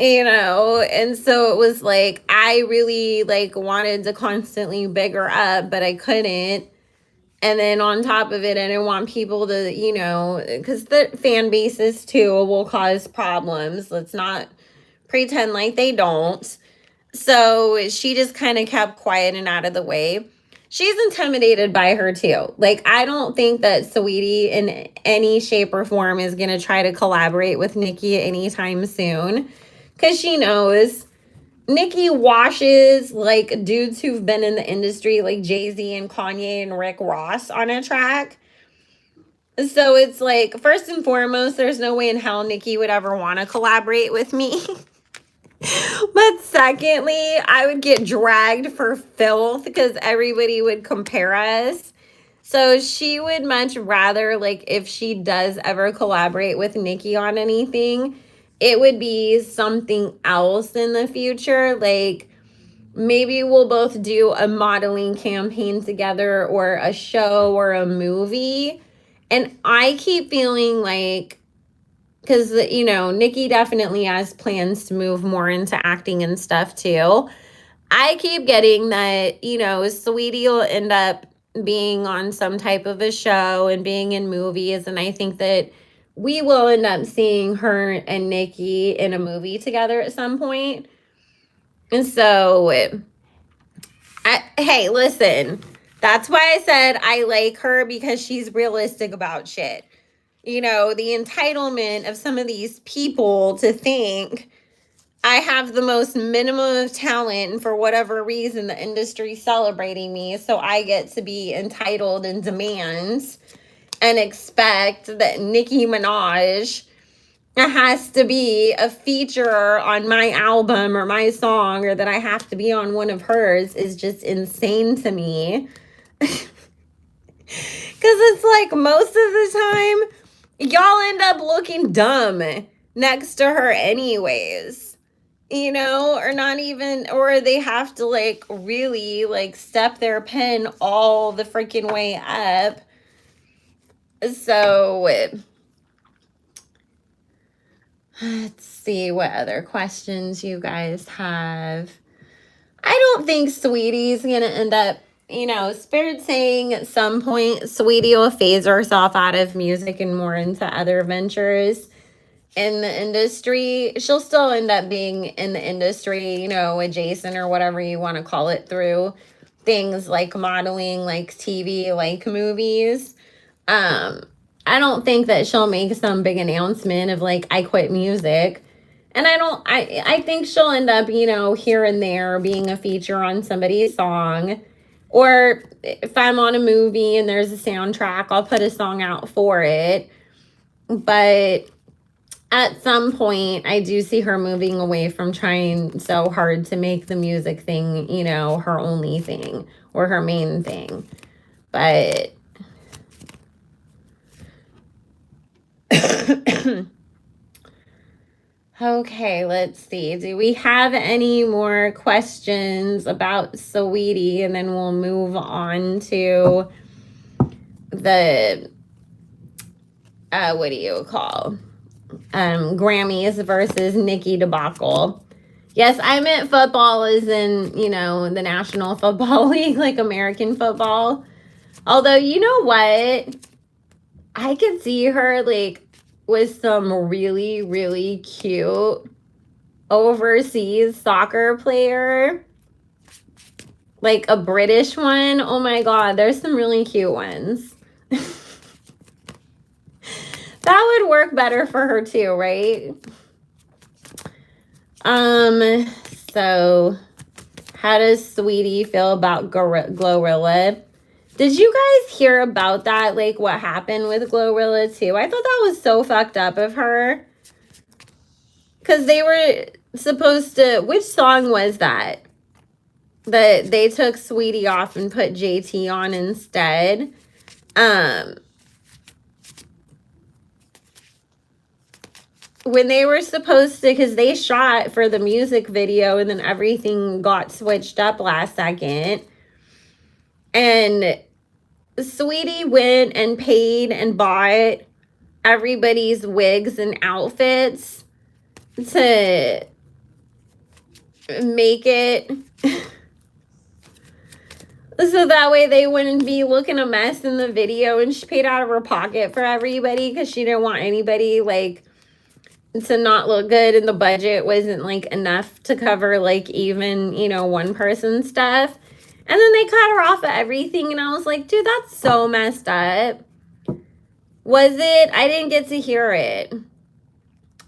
and so it was like, I really like wanted to constantly big her up, but I couldn't. And then on top of it, I didn't want people to, because the fan bases too will cause problems. Let's not pretend like they don't. So she just kind of kept quiet and out of the way. She's intimidated by her too. Like, I don't think that Saweetie in any shape or form is going to try to collaborate with Nicki anytime soon. Because she knows Nicki washes like dudes who've been in the industry like Jay-Z and Kanye and Rick Ross on a track. So it's like, first and foremost, there's no way in hell Nicki would ever want to collaborate with me. But secondly, I would get dragged for filth because everybody would compare us. So she would much rather, like, if she does ever collaborate with Nicki on anything, it would be something else in the future. Like, maybe we'll both do a modeling campaign together or a show or a movie. And I keep feeling like, because, Nicki definitely has plans to move more into acting and stuff too. I keep getting that, Saweetie will end up being on some type of a show and being in movies. And I think that we will end up seeing her and Nicki in a movie together at some point. And so, hey, listen, that's why I said I like her, because she's realistic about shit. The entitlement of some of these people to think I have the most minimum of talent, and for whatever reason, the industry's celebrating me, so I get to be entitled and demand and expect that Nicki Minaj has to be a feature on my album or my song, or that I have to be on one of hers, is just insane to me. Because it's like, most of the time, y'all end up looking dumb next to her anyways, or not even, or they have to like really like step their pen all the freaking way up. So let's see what other questions you guys have. I don't think Saweetie's gonna end up, Spirit saying at some point Saweetie will phase herself out of music and more into other ventures in the industry. She'll still end up being in the industry, adjacent or whatever you want to call it, through things like modeling, like TV, like movies. I don't think that she'll make some big announcement of like, I quit music. And I think she'll end up, here and there being a feature on somebody's song. Or if I'm on a movie and there's a soundtrack, I'll put a song out for it. But at some point, I do see her moving away from trying so hard to make the music thing, her only thing or her main thing. But Okay, let's see. Do we have any more questions about Saweetie? And then we'll move on to the, what do you call? Grammys versus Nicki debacle. Yes, I meant football as in, you know, the National Football League, like American football. Although, you know what? I could see her like with some really, really cute overseas soccer player, like a British one. Oh my God, there's some really cute ones. That would work better for her too, right? So how does Saweetie feel about GloRilla? Did you guys hear about that? Like what happened with GloRilla too? I thought that was so fucked up of her. Because they were supposed to, which song was that? That they took Saweetie off and put JT on instead. When they were supposed to, because they shot for the music video and then everything got switched up last second. And Saweetie went and paid and bought everybody's wigs and outfits to make it so that way they wouldn't be looking a mess in the video. And she paid out of her pocket for everybody because she didn't want anybody like to not look good, and the budget wasn't like enough to cover like even, you know, one person's stuff. And then they cut her off of everything, and I was like, dude, that's so messed up. Was it? I didn't get to hear it.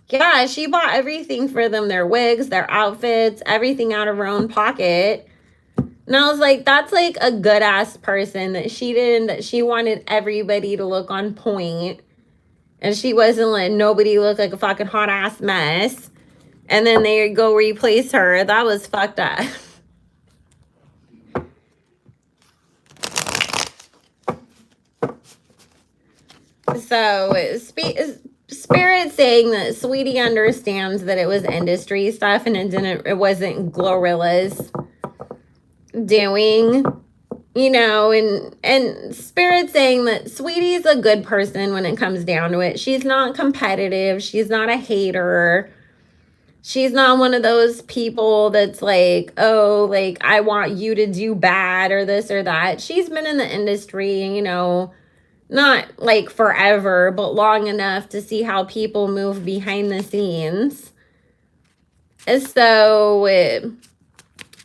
Yeah, she bought everything for them, their wigs, their outfits, everything out of her own pocket. And I was like, that's like a good ass person that she wanted everybody to look on point. And she wasn't letting nobody look like a fucking hot ass mess. And then they go replace her. That was fucked up. So, Spirit saying that Saweetie understands that it was industry stuff and it wasn't GloRilla's doing, you know, and Spirit saying that Saweetie's a good person when it comes down to it. She's not competitive. She's not a hater. She's not one of those people that's like, oh, like, I want you to do bad or this or that. She's been in the industry, you know, not like forever, but long enough to see how people move behind the scenes. And so,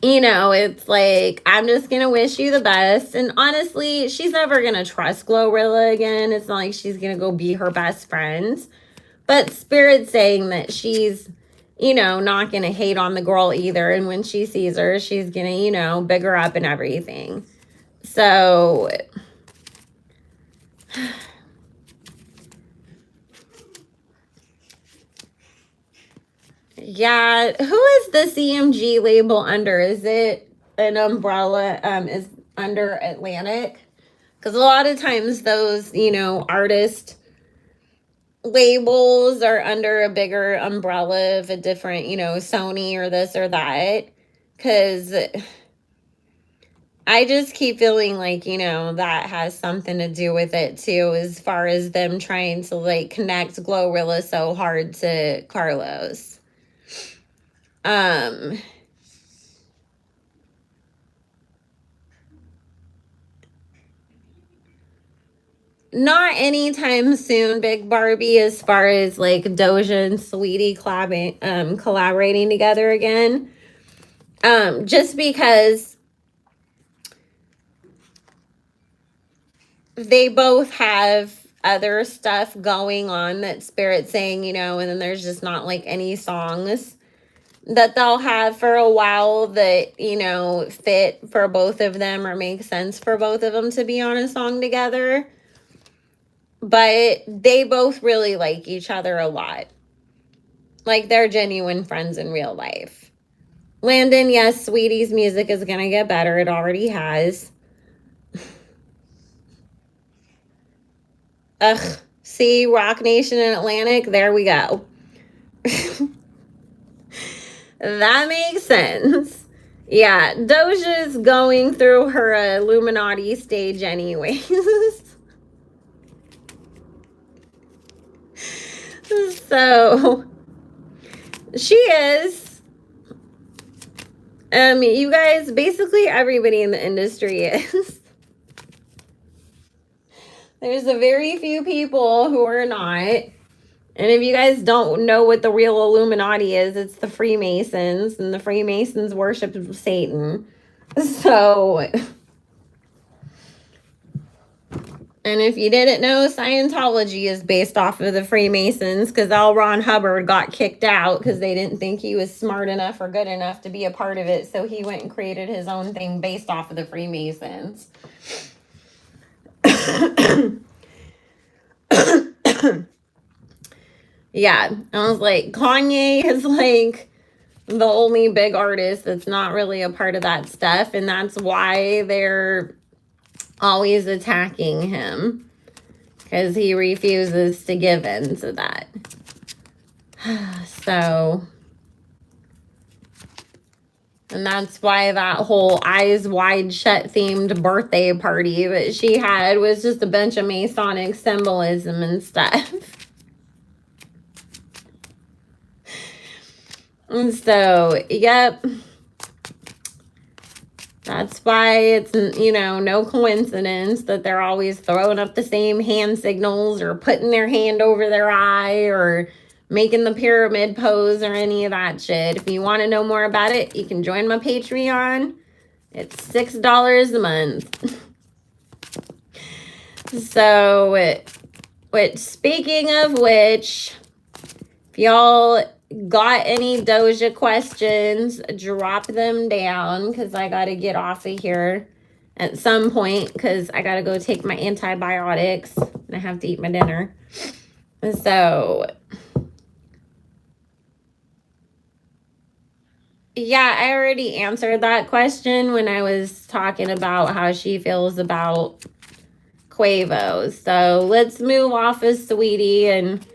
you know, it's like, I'm just going to wish you the best. And honestly, she's never going to trust GloRilla again. It's not like she's going to go be her best friend. But Spirit's saying that she's, you know, not going to hate on the girl either. And when she sees her, she's going to, you know, big her up and everything. So, yeah, who is the CMG label under? Is it an umbrella, is under Atlantic? Because a lot of times those, you know, artist labels are under a bigger umbrella of a different, you know, Sony or this or that. Because I just keep feeling like, you know, that has something to do with it too, as far as them trying to like connect GloRilla so hard to Carlos. Not anytime soon, Big Barbie, as far as like Doja and Saweetie collaborating together again. Just because they both have other stuff going on that Spirit's saying, you know, and then there's just not like any songs that they'll have for a while that, you know, fit for both of them or make sense for both of them to be on a song together. But they both really like each other a lot. Like, they're genuine friends in real life. Landon, yes, Saweetie's music is going to get better. It already has. Ugh. See, Rock Nation and Atlantic, there we go. That makes sense. Yeah, Doja's going through her Illuminati stage anyways. So, she is. You guys, basically everybody in the industry is. There's a very few people who are not. And if you guys don't know what the real Illuminati is, it's the Freemasons, and the Freemasons worship Satan. So, and if you didn't know, Scientology is based off of the Freemasons, because L. Ron Hubbard got kicked out because they didn't think he was smart enough or good enough to be a part of it. So he went and created his own thing based off of the Freemasons. Yeah, I was like, Kanye is like the only big artist that's not really a part of that stuff, and that's why they're always attacking him, because he refuses to give in to that. So, and that's why that whole Eyes Wide Shut themed birthday party that she had was just a bunch of Masonic symbolism and stuff. And so, yep. That's why it's, no coincidence that they're always throwing up the same hand signals or putting their hand over their eye or making the pyramid pose or any of that shit. If you want to know more about it, you can join my Patreon. It's $6 a month. So, speaking of which, if y'all got any Doja questions, drop them down, because I got to get off of here at some point, because I got to go take my antibiotics and I have to eat my dinner. So, yeah, I already answered that question when I was talking about how she feels about Quavo. So let's move off of Saweetie, and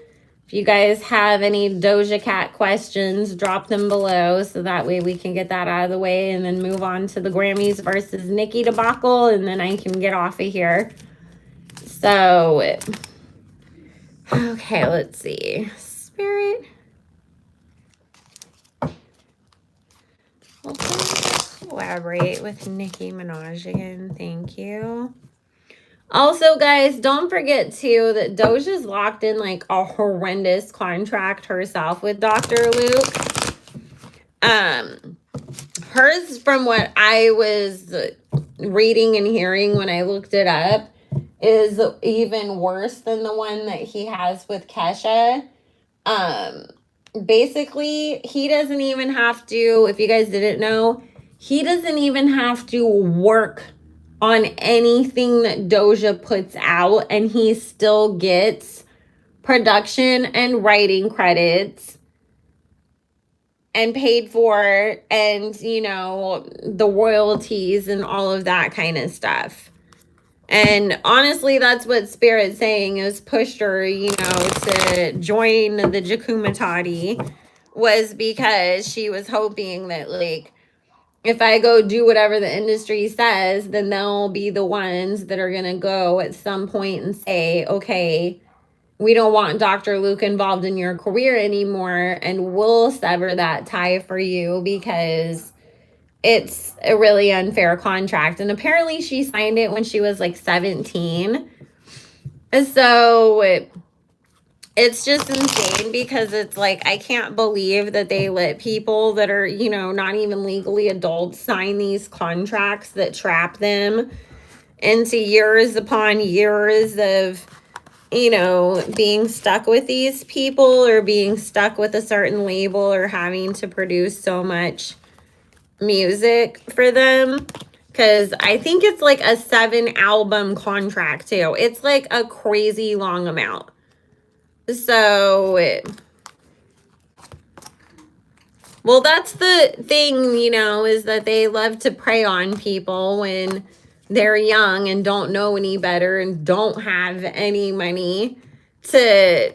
if you guys have any Doja Cat questions, drop them below so that way we can get that out of the way and then move on to the Grammys versus Nicki debacle, and then I can get off of here. So, okay, let's see. Spirit. Well, collaborate with Nicki Minaj again. Thank you. Also, guys, don't forget, too, that Doja's locked in, like, a horrendous contract herself with Dr. Luke. Hers, from what I was reading and hearing when I looked it up, is even worse than the one that he has with Kesha. Basically, he doesn't even have to, if you guys didn't know, he doesn't even have to work on anything that Doja puts out, and he still gets production and writing credits and paid for, and the royalties and all of that kind of stuff. And honestly, that's what Spirit's saying is pushed her, to join the Jakumatati, was because she was hoping that, like, if I go do whatever the industry says, then they'll be the ones that are going to go at some point and say, okay, we don't want Dr. Luke involved in your career anymore, and we'll sever that tie for you because it's a really unfair contract. And apparently she signed it when she was like 17. So it's just insane, because it's like, I can't believe that they let people that are, not even legally adults sign these contracts that trap them into years upon years of, being stuck with these people, or being stuck with a certain label, or having to produce so much music for them. Because I think it's like a 7-album contract too. It's like a crazy long amount. So, well, that's the thing, is that they love to prey on people when they're young and don't know any better and don't have any money to,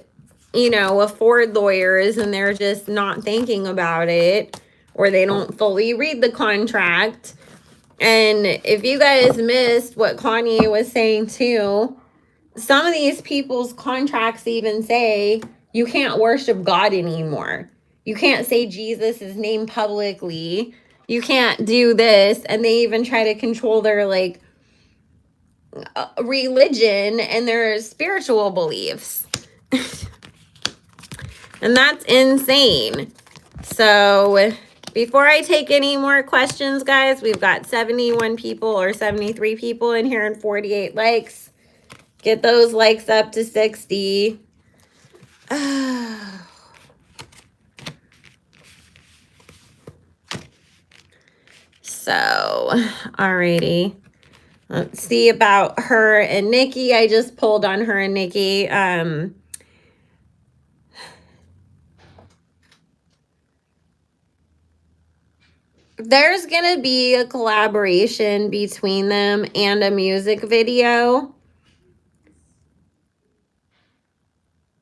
afford lawyers, and they're just not thinking about it, or they don't fully read the contract. And if you guys missed what Kanye was saying too, some of these people's contracts even say you can't worship God anymore. You can't say Jesus' name publicly. You can't do this. And they even try to control their like religion and their spiritual beliefs. And that's insane. So before I take any more questions, guys, we've got 71 people or 73 people in here and 48 likes. Get those likes up to 60. So, alrighty. Let's see about her and Nicki. I just pulled on her and Nicki. There's going to be a collaboration between them and a music video.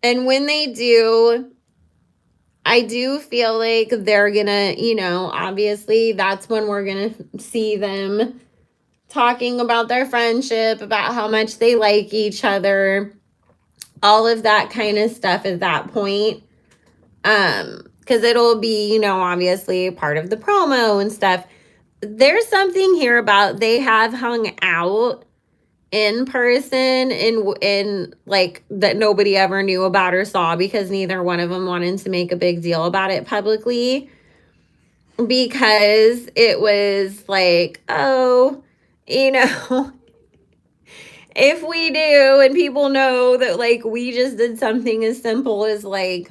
And when they do, I do feel like they're going to, you know, obviously that's when we're going to see them talking about their friendship, about how much they like each other, all of that kind of stuff at that point. Because it'll be, you know, obviously part of the promo and stuff. There's something here about they have hung out in person in like that nobody ever knew about or saw because neither one of them wanted to make a big deal about it publicly, because it was like, oh, you know, if we do and people know that like we just did something as simple as like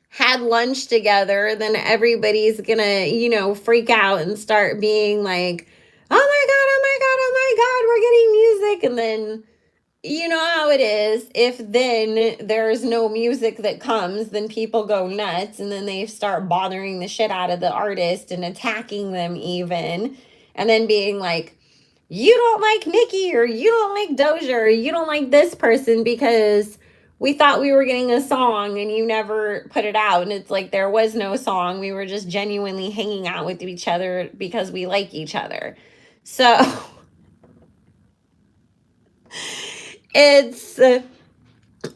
had lunch together, then everybody's gonna, you know, freak out and start being like, oh my God, oh my God, oh my God, we're getting music. And then, you know how it is. If then there's no music that comes, then people go nuts and then they start bothering the shit out of the artist and attacking them even. And then being like, you don't like Nicki or you don't like Doja or you don't like this person because we thought we were getting a song and you never put it out. And it's like, there was no song. We were just genuinely hanging out with each other because we like each other. So it's,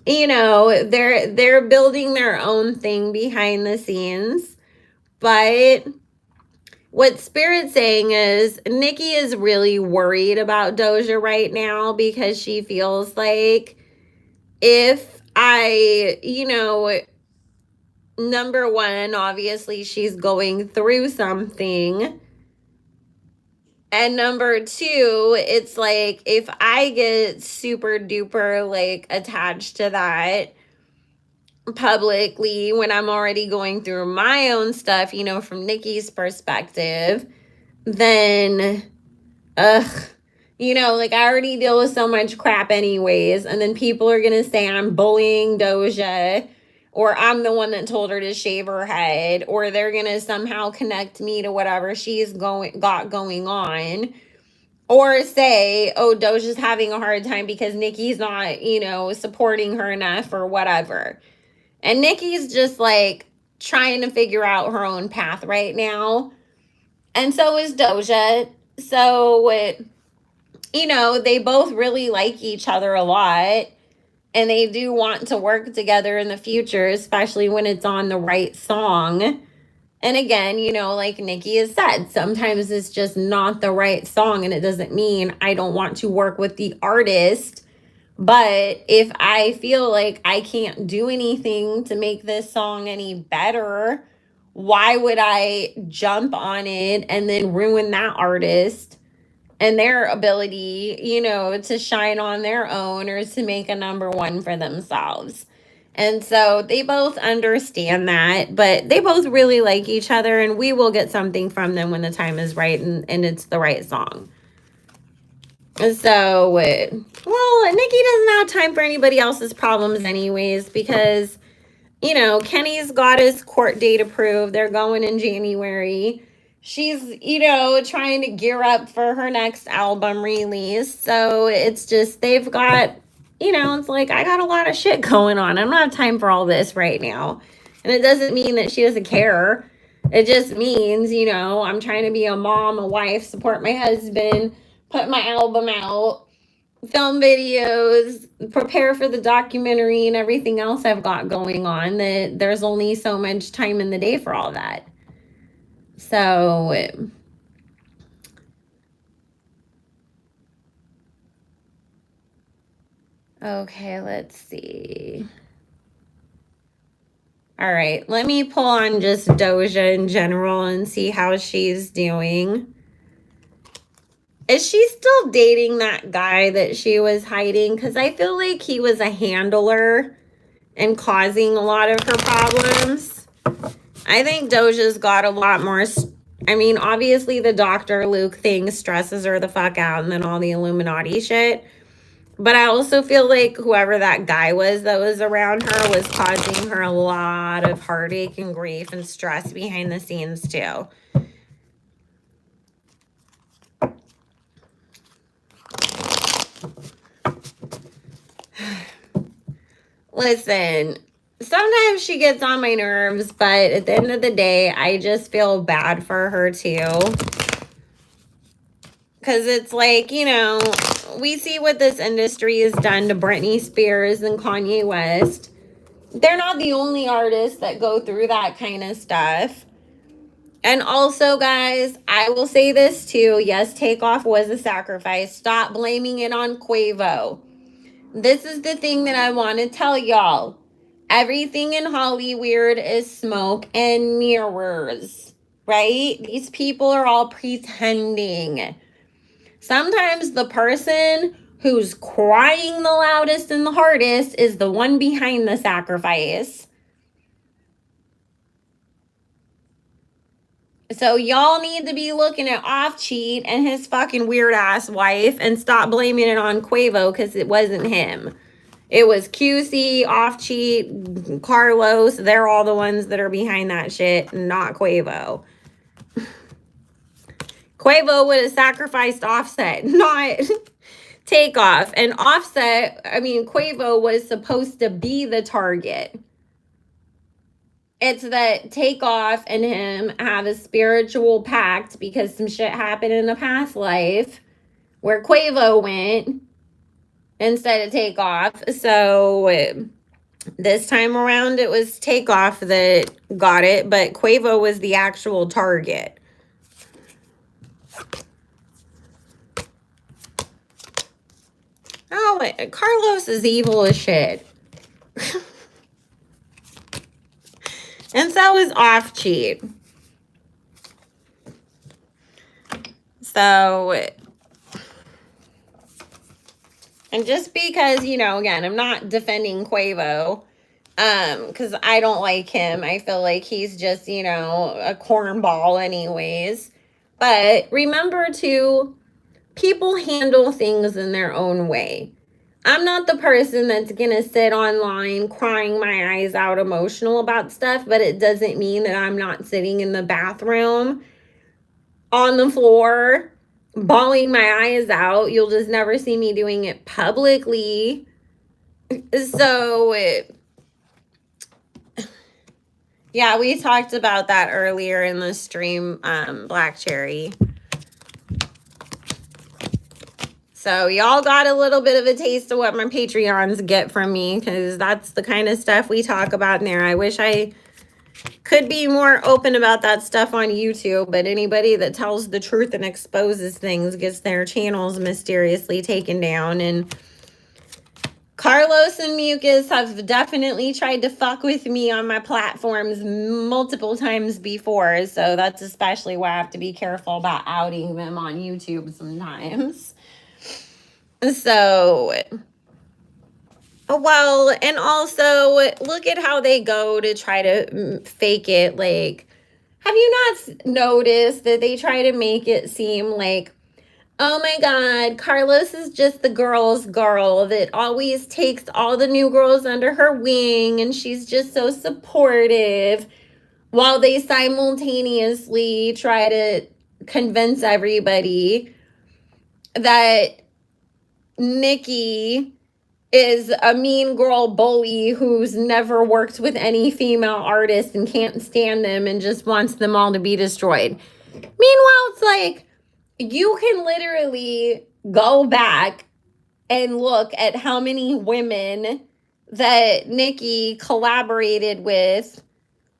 you know, they're building their own thing behind the scenes. But what Spirit's saying is Nicki is really worried about Doja right now because she feels like if I, you know, number one, obviously she's going through something. And number two, it's like if I get super duper like attached to that publicly when I'm already going through my own stuff, you know, from Nicki's perspective, then you know, like I already deal with so much crap anyways, and then people are gonna say I'm bullying Doja, or I'm the one that told her to shave her head, or they're gonna somehow connect me to whatever she's got going on, or say, oh, Doja's having a hard time because Nicki's not, you know, supporting her enough or whatever. And Nicki's just like trying to figure out her own path right now, and so is Doja. So you know, they both really like each other a lot and they do want to work together in the future, especially when it's on the right song. And again, you know, like Nicki has said, sometimes it's just not the right song and it doesn't mean I don't want to work with the artist. But if I feel like I can't do anything to make this song any better, why would I jump on it and then ruin that artist and their ability, you know, to shine on their own or to make a number one for themselves? And so they both understand that, but they both really like each other, and we will get something from them when the time is right and it's the right song. So, well, Nicki doesn't have time for anybody else's problems anyways, because, you know, Kenny's got his court date approved. They're going in January. She's, you know, trying to gear up for her next album release. So it's just, they've got, you know, it's like, I got a lot of shit going on. I don't have time for all this right now. And it doesn't mean that she doesn't care. It just means, you know, I'm trying to be a mom, a wife, support my husband, put my album out, film videos, prepare for the documentary and everything else I've got going on, that there's only so much time in the day for all that. So okay, let's see. All right, let me pull on just Doja in general and see how she's doing. Is she still dating that guy that she was hiding? Because I feel like he was a handler and causing a lot of her problems. I think Doja's got a lot more. I mean, obviously the Dr. Luke thing stresses her the fuck out, and then all the Illuminati shit. But I also feel like whoever that guy was that was around her was causing her a lot of heartache and grief and stress behind the scenes too. Listen, sometimes she gets on my nerves, but at the end of the day, I just feel bad for her too. Because it's like, you know, we see what this industry has done to Britney Spears and Kanye West. They're not the only artists that go through that kind of stuff. And also, guys, I will say this too. Yes, Takeoff was a sacrifice. Stop blaming it on Quavo. This is the thing that I want to tell y'all. Everything in Hollywood is smoke and mirrors, right? These people are all pretending. Sometimes the person who's crying the loudest and the hardest is the one behind the sacrifice. So y'all need to be looking at Offcheat and his fucking weird ass wife and stop blaming it on Quavo, because it wasn't him. It was QC, Offcheat, Carlos. They're all the ones that are behind that shit, not Quavo. Quavo would have sacrificed Offset, not Takeoff. And Offset, I mean, Quavo was supposed to be the target. It's that Takeoff and him have a spiritual pact because some shit happened in a past life where Quavo went instead of Takeoff. So this time around, it was Takeoff that got it, but Quavo was the actual target. Oh, Carlos is evil as shit. And so is Offcheat. So, and just because, you know, again, I'm not defending Quavo, because I don't like him. I feel like he's just, you know, a cornball anyways. But remember to, people handle things in their own way. I'm not the person that's gonna sit online crying my eyes out emotional about stuff, but it doesn't mean that I'm not sitting in the bathroom on the floor bawling my eyes out. You'll just never see me doing it publicly. So yeah, we talked about that earlier in the stream, Black Cherry. So y'all got a little bit of a taste of what my Patreons get from me, because that's the kind of stuff we talk about in there. I wish I could be more open about that stuff on YouTube, but anybody that tells the truth and exposes things gets their channels mysteriously taken down. And Carlos and Mucus have definitely tried to fuck with me on my platforms multiple times before, so that's especially why I have to be careful about outing them on YouTube sometimes. So, well, and also look at how they go to try to fake it. Like, have you not noticed that they try to make it seem like, oh my God, Carlos is just the girl's girl that always takes all the new girls under her wing, and she's just so supportive, while they simultaneously try to convince everybody that Nicki is a mean girl bully who's never worked with any female artist and can't stand them and just wants them all to be destroyed. Meanwhile, it's like you can literally go back and look at how many women that Nicki collaborated with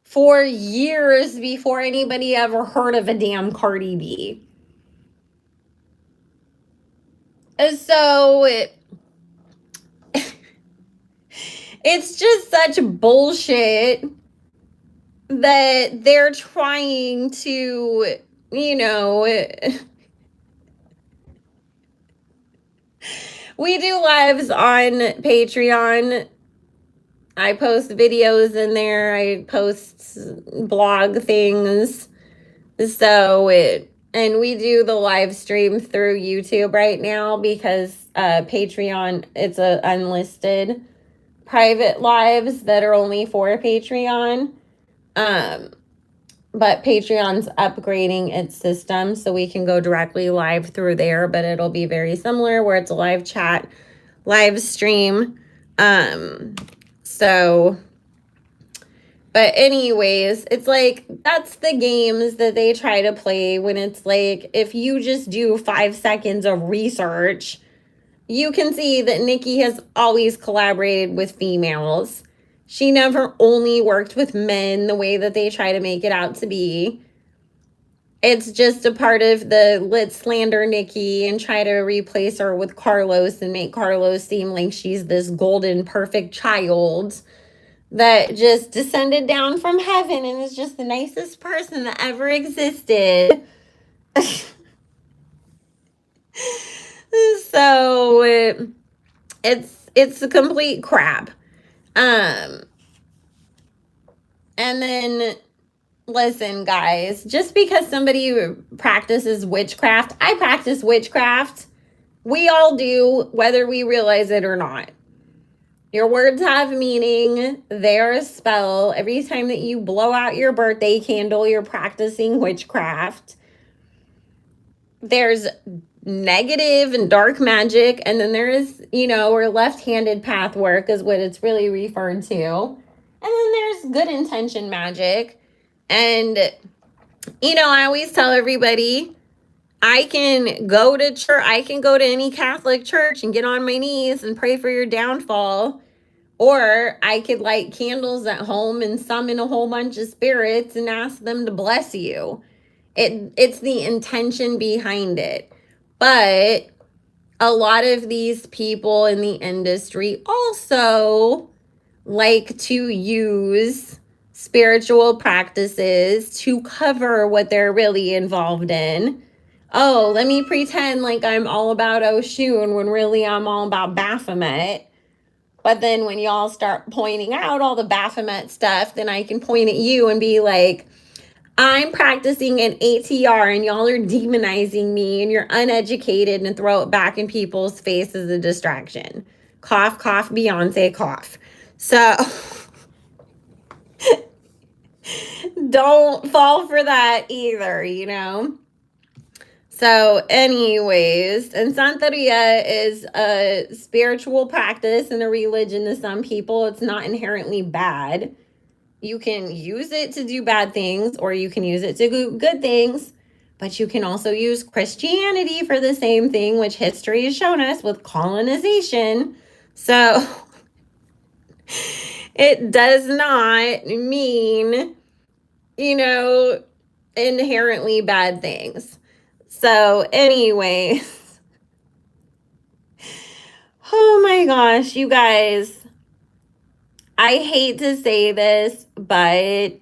for years before anybody ever heard of a damn Cardi B. So it's just such bullshit that they're trying to, you know, we do lives on Patreon. I post videos in there. I post blog things. And we do the live stream through YouTube right now because Patreon, it's a unlisted private lives that are only for Patreon. But Patreon's upgrading its system so we can go directly live through there, but it'll be very similar where it's a live chat, live stream. But anyways, it's like, that's the games that they try to play when it's like, if you just do 5 seconds of research, you can see that Nicki has always collaborated with females. She never only worked with men the way that they try to make it out to be. It's just a part of the let's slander Nicki and try to replace her with Carlos and make Carlos seem like she's this golden, perfect child that just descended down from heaven and is just the nicest person that ever existed. So it's a complete crap. And then listen, guys, just because somebody practices witchcraft, I practice witchcraft. We all do, whether we realize it or not. Your words have meaning. They're a spell. Every time that you blow out your birthday candle, you're practicing witchcraft. There's negative and dark magic, and then there is, or left-handed path work is what it's really referred to. And then there's good intention magic. And, I always tell everybody, I can go to church, I can go to any Catholic church and get on my knees and pray for your downfall. Or I could light candles at home and summon a whole bunch of spirits and ask them to bless you. It's the intention behind it. But a lot of these people in the industry also like to use spiritual practices to cover what they're really involved in. Oh, let me pretend like I'm all about Oshun when really I'm all about Baphomet. But then when y'all start pointing out all the Baphomet stuff, then I can point at you and be like, I'm practicing an ATR and y'all are demonizing me and you're uneducated, and throw it back in people's face as a distraction. Cough, cough, Beyonce, cough. So don't fall for that either, So anyways, and Santeria is a spiritual practice and a religion to some people. It's not inherently bad. You can use it to do bad things, or you can use it to do good things, but you can also use Christianity for the same thing, which history has shown us with colonization. So it does not mean, inherently bad things. So anyways, oh my gosh, you guys, I hate to say this, but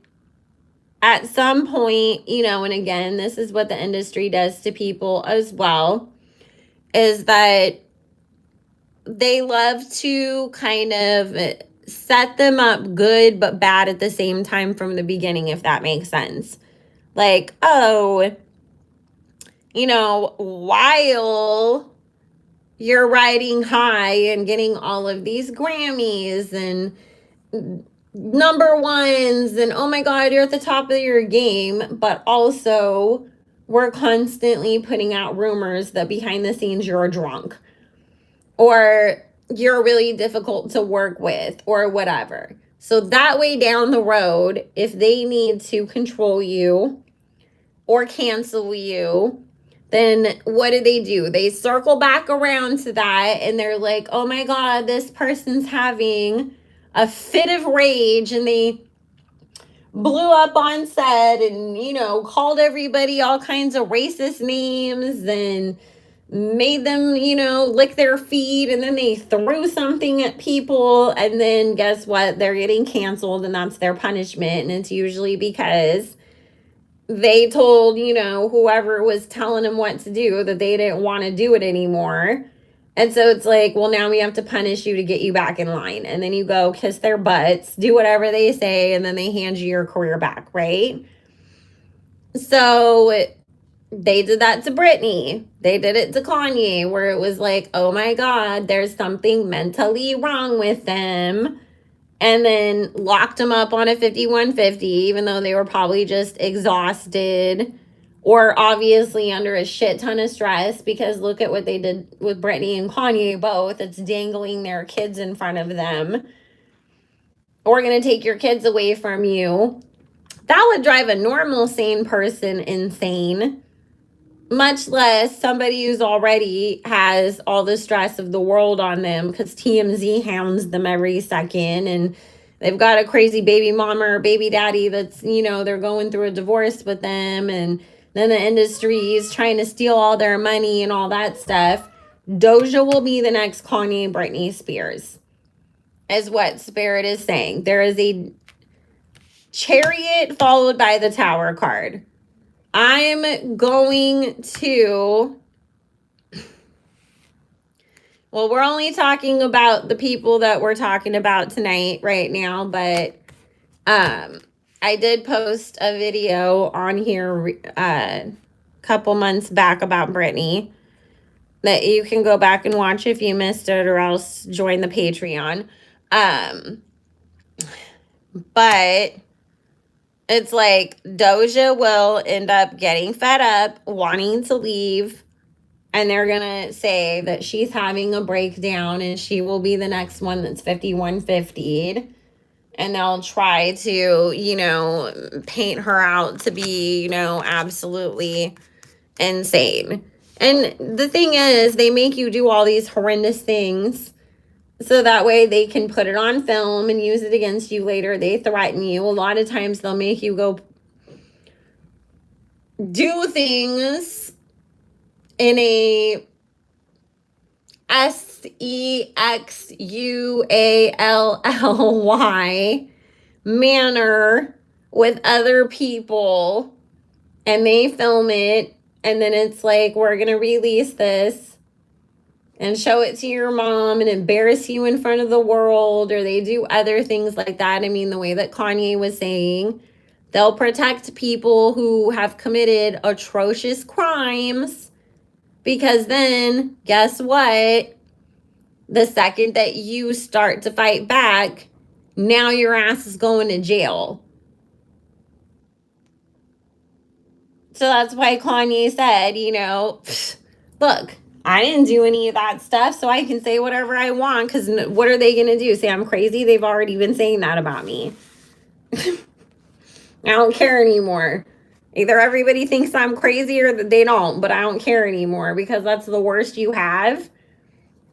at some point, and again, this is what the industry does to people as well, is that they love to kind of set them up good but bad at the same time from the beginning, if that makes sense. Like, oh, while you're riding high and getting all of these Grammys and number ones and oh my God, you're at the top of your game, but also we're constantly putting out rumors that behind the scenes you're drunk, or you're really difficult to work with or whatever. So that way down the road, if they need to control you or cancel you, then what do? They circle back around to that and they're like, oh my God, this person's having a fit of rage, and they blew up on set and, called everybody all kinds of racist names and made them, lick their feet, and then they threw something at people, and then guess what? They're getting canceled, and that's their punishment. And it's usually because they told, whoever was telling them what to do that they didn't want to do it anymore. And so it's like, well, now we have to punish you to get you back in line. And then you go kiss their butts, do whatever they say, and then they hand you your career back, right? So they did that to Britney. They did it to Kanye, where it was like, oh my God, there's something mentally wrong with them. And then locked them up on a 5150, even though they were probably just exhausted or obviously under a shit ton of stress, because look at what they did with Britney and Kanye both. It's dangling their kids in front of them. Or going to take your kids away from you. That would drive a normal, sane person insane. Much less somebody who's already has all the stress of the world on them because TMZ hounds them every second, and they've got a crazy baby mama or baby daddy that's, they're going through a divorce with them, and then the industry is trying to steal all their money and all that stuff. Doja will be the next Kanye, Britney Spears, is what Spirit is saying. There is a chariot followed by the tower card. I'm going to, well, we're only talking about the people that we're talking about tonight right now, but I did post a video on here a couple months back about Britney that you can go back and watch if you missed it, or else join the Patreon. But it's like Doja will end up getting fed up, wanting to leave, and they're going to say that she's having a breakdown and she will be the next one that's 5150'd. And they'll try to, paint her out to be, absolutely insane. And the thing is, they make you do all these horrendous things so that way they can put it on film and use it against you later. They threaten you. A lot of times they'll make you go do things in a sexually manner with other people, and they film it, and then it's like, we're gonna release this and show it to your mom and embarrass you in front of the world, or they do other things like that. I mean, the way that Kanye was saying, they'll protect people who have committed atrocious crimes, because then guess what? The second that you start to fight back, now your ass is going to jail. So that's why Kanye said, look, I didn't do any of that stuff, so I can say whatever I want, because what are they going to do? Say I'm crazy? They've already been saying that about me. I don't care anymore. Either everybody thinks I'm crazy or they don't, but I don't care anymore, because that's the worst you have.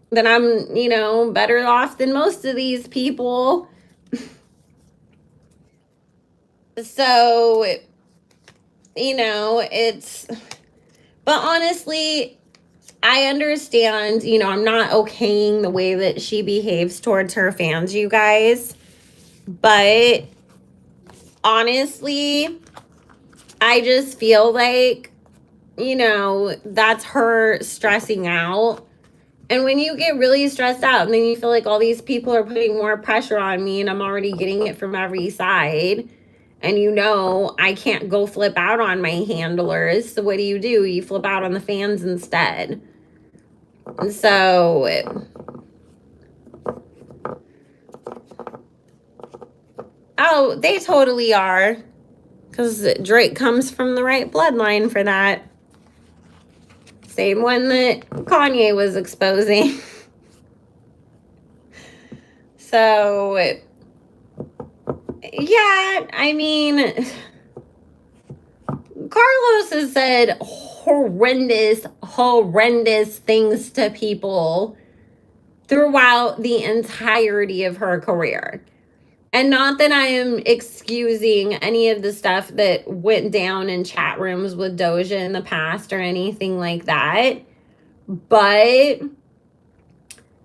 Then I'm, better off than most of these people. So, but honestly, I understand, I'm not okaying the way that she behaves towards her fans, you guys. But honestly, I just feel like, that's her stressing out. And when you get really stressed out and then you feel like all these people are putting more pressure on me and I'm already getting it from every side, and I can't go flip out on my handlers. So what do? You flip out on the fans instead. And so they totally are, because Drake comes from the right bloodline for that. Same one that Kanye was exposing. So, yeah, I mean, Carlos has said horrendous things to people throughout the entirety of her career. And not that I am excusing any of the stuff that went down in chat rooms with Doja in the past or anything like that. But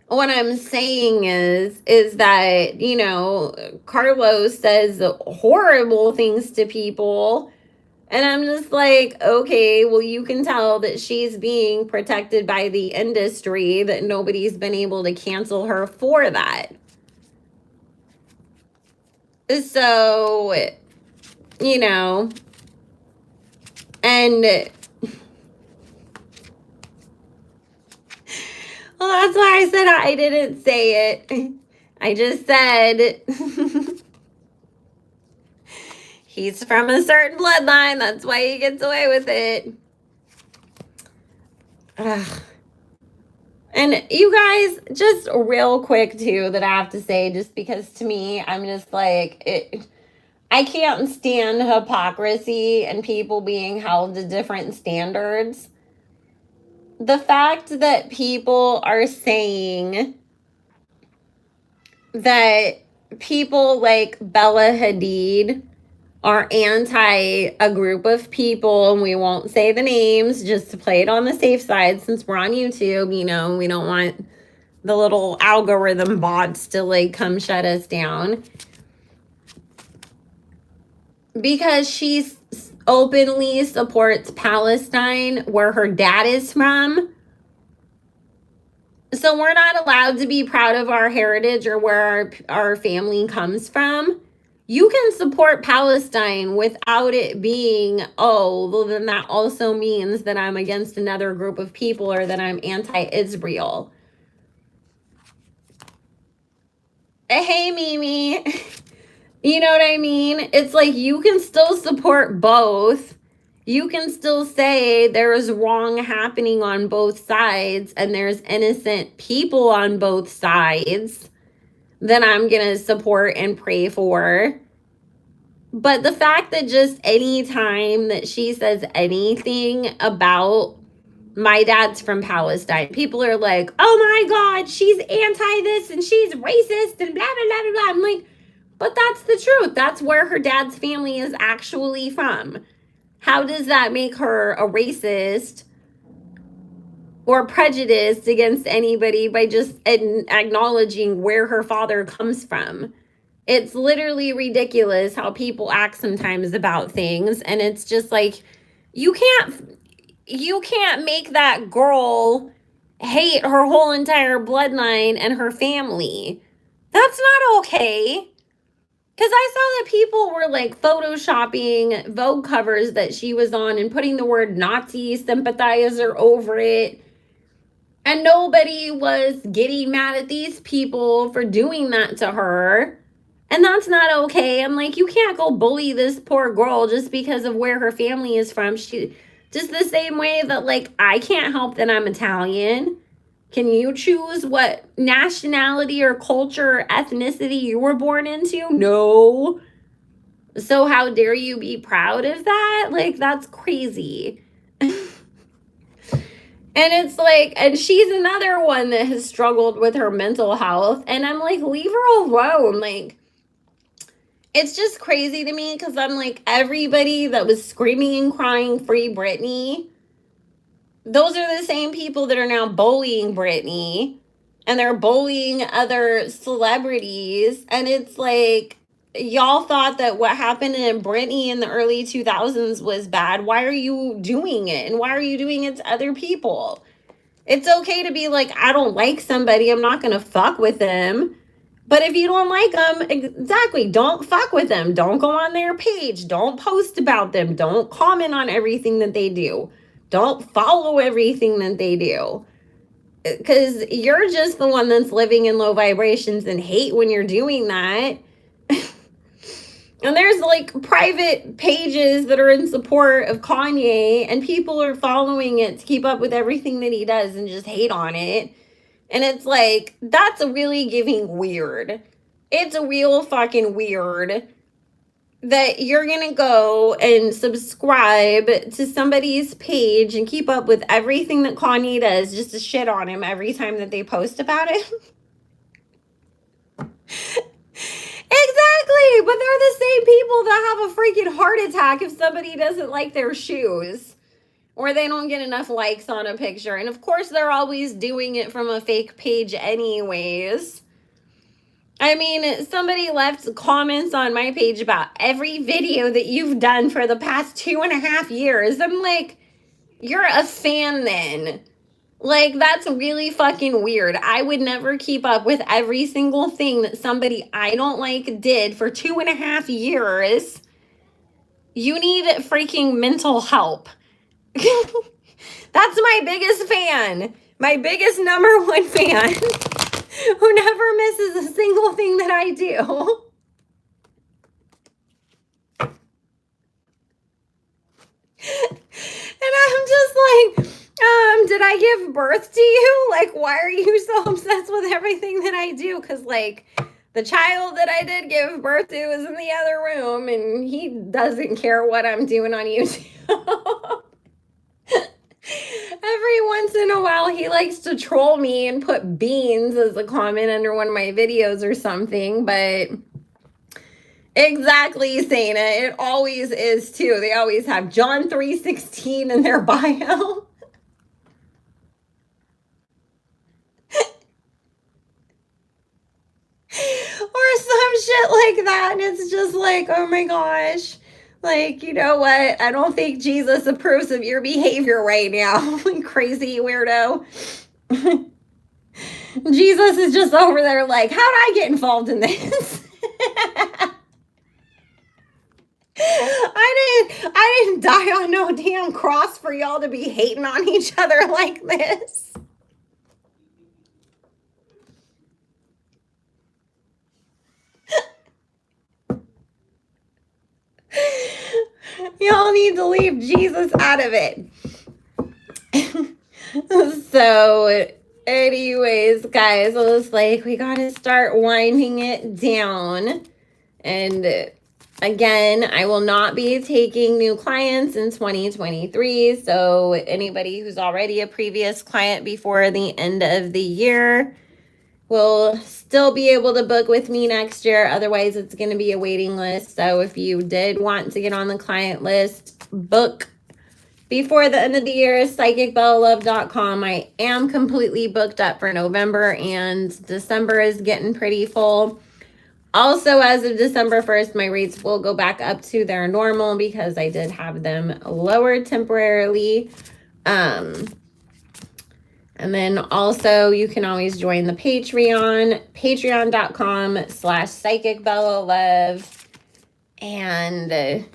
what I'm saying is that, you know, Carlos says horrible things to people. And I'm just like, okay, well, you can tell that she's being protected by the industry, that nobody's been able to cancel her for that. So, you know, and well, that's why I said I didn't say it. I just said he's from a certain bloodline. That's why he gets away with it. Ugh. And you guys, just real quick too, that I have to say, just because to me, I'm just like, I can't stand hypocrisy and people being held to different standards. The fact that people are saying that people like Bella Hadid are anti a group of people, and we won't say the names just to play it on the safe side since we're on YouTube, you know, we don't want the little algorithm bots to like come shut us down. Because she openly supports Palestine, where her dad is from. So we're not allowed to be proud of our heritage or where our family comes from. You can support Palestine without it being, oh, well, then that also means that I'm against another group of people or that I'm anti-Israel. Hey, Mimi. You know what I mean? It's like you can still support both. You can still say there is wrong happening on both sides and there's innocent people on both sides that I'm going to support and pray for. But the fact that just any time that she says anything about my dad's from Palestine, people are like, oh my God, she's anti this and she's racist and blah, blah, blah, blah, blah. I'm like, but that's the truth. That's where her dad's family is actually from. How does that make her a racist or prejudiced against anybody by just acknowledging where her father comes from? It's literally ridiculous how people act sometimes about things. And it's just like, you can't make that girl hate her whole entire bloodline and her family. That's not okay. Because I saw that people were like photoshopping Vogue covers that she was on and putting the word Nazi sympathizer over it. And nobody was getting mad at these people for doing that to her. And that's not okay. I'm like, you can't go bully this poor girl just because of where her family is from. She just the same way that like I can't help that I'm Italian. Can you choose what nationality or culture or ethnicity you were born into? No. So how dare you be proud of that? Like, that's crazy. And it's like, and she's another one that has struggled with her mental health. And I'm like, leave her alone. Like, it's just crazy to me because I'm like, everybody that was screaming and crying free Britney, those are the same people that are now bullying Britney, and they're bullying other celebrities. And it's like, y'all thought that what happened in Britney in the early 2000s was bad. Why are you doing it? And why are you doing it to other people? It's okay to be like, I don't like somebody, I'm not going to fuck with them. But if you don't like them, exactly, don't fuck with them. Don't go on their page. Don't post about them. Don't comment on everything that they do. Don't follow everything that they do. Because you're just the one that's living in low vibrations and hate when you're doing that. And there's like private pages that are in support of Kanye, and people are following it to keep up with everything that he does and just hate on it. And it's like, that's really giving weird. it's real fucking weird that you're gonna go and subscribe to somebody's page and keep up with everything that Kanye does just to shit on him every time that they post about it. Exactly, but they're the same people that have a freaking heart attack if somebody doesn't like their shoes or they don't get enough likes on a picture. And of course, they're always doing it from a fake page anyways. I mean, somebody left comments on my page about every video that you've done for the past 2.5 years. I'm like, you're a fan then. Like, that's really fucking weird. I would never keep up with every single thing that somebody I don't like did for 2.5 years. You need freaking mental help. That's my biggest fan. My biggest #1 fan. Who never misses a single thing that I do. And I'm just like, did I give birth to you? Like, why are you so obsessed with everything that I do? Because, like, the child that I did give birth to is in the other room, and he doesn't care what I'm doing on YouTube. Every once in a while, he likes to troll me and put beans as a comment under one of my videos or something, but exactly, Sana, it always is too. They always have John 3:16 in their bio. Or some shit like that, and it's just like, oh my gosh. Like, you know what? I don't think Jesus approves of your behavior right now. Crazy weirdo. Jesus is just over there like, how'd I get involved in this? I didn't die on no damn cross for y'all to be hating on each other like this. Y'all need to leave Jesus out of it. So, anyways, guys, I was like, we got to start winding it down. And again, I will not be taking new clients in 2023. So, anybody who's already a previous client before the end of the year will still be able to book with me next year. Otherwise, it's going to be a waiting list. So if you did want to get on the client list, book before the end of the year, psychicbellalove.com. I am completely booked up for November, and December is getting pretty full. Also, as of December 1st, my rates will go back up to their normal because I did have them lowered temporarily. And then also you can always join the Patreon, patreon.com/psychicbellalove. And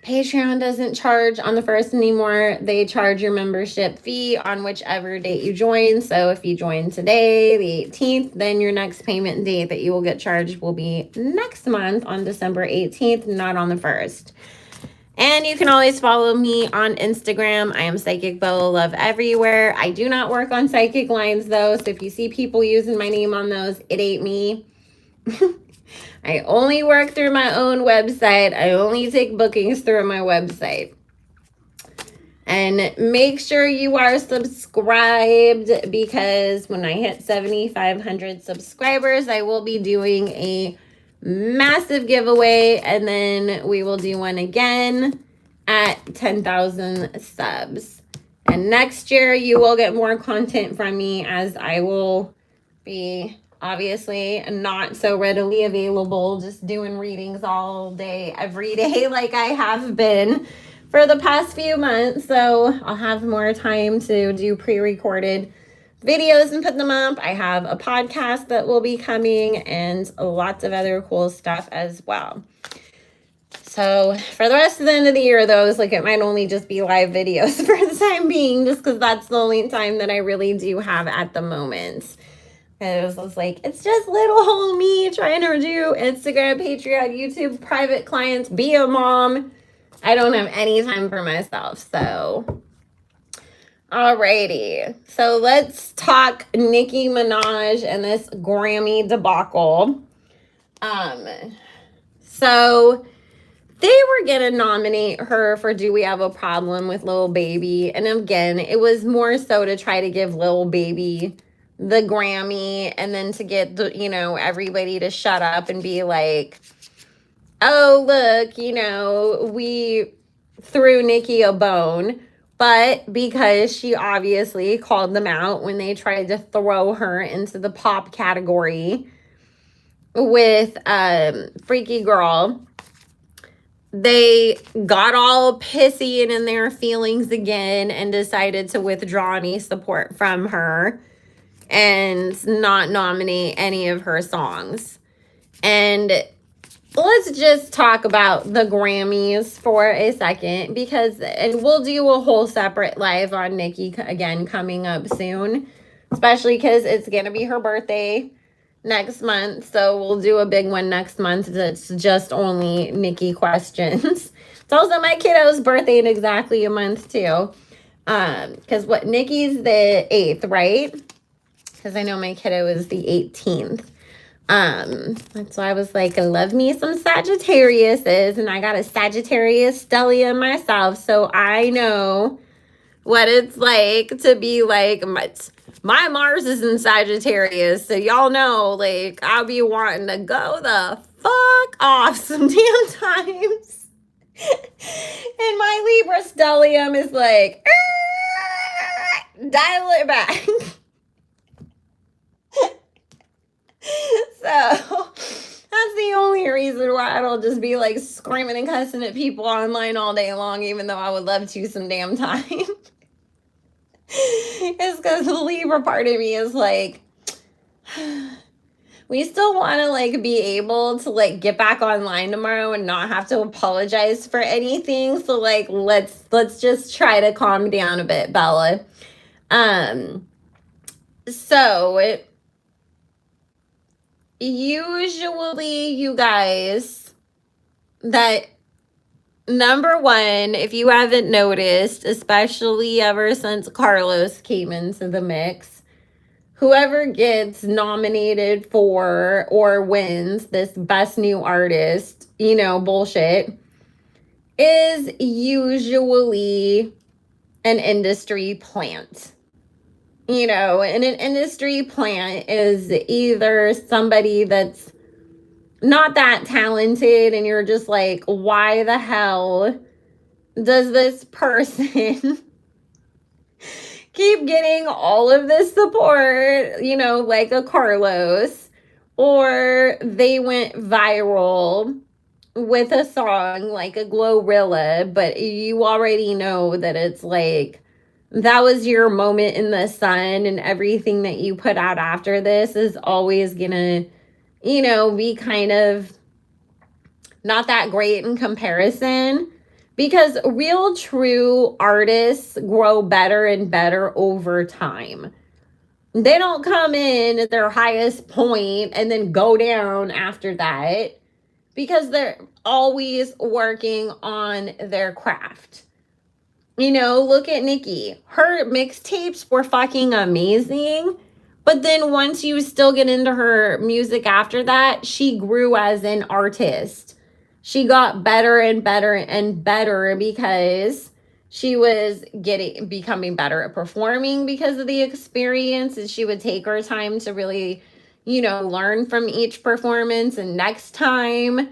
Patreon doesn't charge on the 1st anymore. They charge your membership fee on whichever date you join. So if you join today, the 18th, then your next payment date that you will get charged will be next month on December 18th, not on the 1st. And you can always follow me on Instagram. I am Psychic Bella Love everywhere. I do not work on psychic lines though. So if you see people using my name on those, it ain't me. I only work through my own website. I only take bookings through my website. And make sure you are subscribed, because when I hit 7,500 subscribers, I will be doing a massive giveaway, and then we will do one again at 10,000 subs. And next year you will get more content from me, as I will be obviously not so readily available just doing readings all day every day like I have been for the past few months. So I'll have more time to do pre-recorded videos and put them up. I have a podcast that will be coming and lots of other cool stuff as well. So for the rest of the end of the year, though, it's like it might only just be live videos for the time being, just because that's the only time that I really do have at the moment. It was like, it's just little old me trying to do Instagram, Patreon, YouTube, private clients, be a mom. I don't have any time for myself, so Alrighty. So let's talk Nicki Minaj and this Grammy debacle. So they were gonna nominate her for Do We Have a Problem with Lil Baby. And again, it was more so to try to give Lil Baby the Grammy and then to get the, everybody to shut up and be like, oh, look, we threw Nicki a bone. But because she obviously called them out when they tried to throw her into the pop category with Freaky Girl, they got all pissy and in their feelings again and decided to withdraw any support from her and not nominate any of her songs. And let's just talk about the Grammys for a second, because and we'll do a whole separate live on Nicki again coming up soon, especially because it's going to be her birthday next month. So we'll do a big one next month that's just only Nicki questions. It's also my kiddo's birthday in exactly a month too. Because Nicki's the 8th, right? Because I know my kiddo is the 18th. That's why I was like, I love me some Sagittariuses, and I got a Sagittarius stellium myself, so I know what it's like to be like, my Mars is in Sagittarius, so y'all know, like, I'll be wanting to go the fuck off some damn times. And my Libra stellium is like, dial it back. So that's the only reason why I don't just be like screaming and cussing at people online all day long, even though I would love to some damn time. It's because the Libra part of me is like, we still want to like be able to like get back online tomorrow and not have to apologize for anything. So like, let's just try to calm down a bit, Bella. So usually, you guys, that number one, if you haven't noticed, especially ever since Carlos came into the mix, whoever gets nominated for or wins this best new artist, bullshit, is usually an industry plant. And an industry plant is either somebody that's not that talented and you're just like, why the hell does this person keep getting all of this support, like a Carlos, or they went viral with a song like a GloRilla, but you already know that it's like, that was your moment in the sun, and everything that you put out after this is always gonna, be kind of not that great in comparison, because real true artists grow better and better over time. They don't come in at their highest point and then go down after that, because they're always working on their craft. Look at Nicki. Her mixtapes were fucking amazing. But then once you still get into her music after that, she grew as an artist. She got better and better and better because she was becoming better at performing because of the experience. And she would take her time to really, learn from each performance. And next time,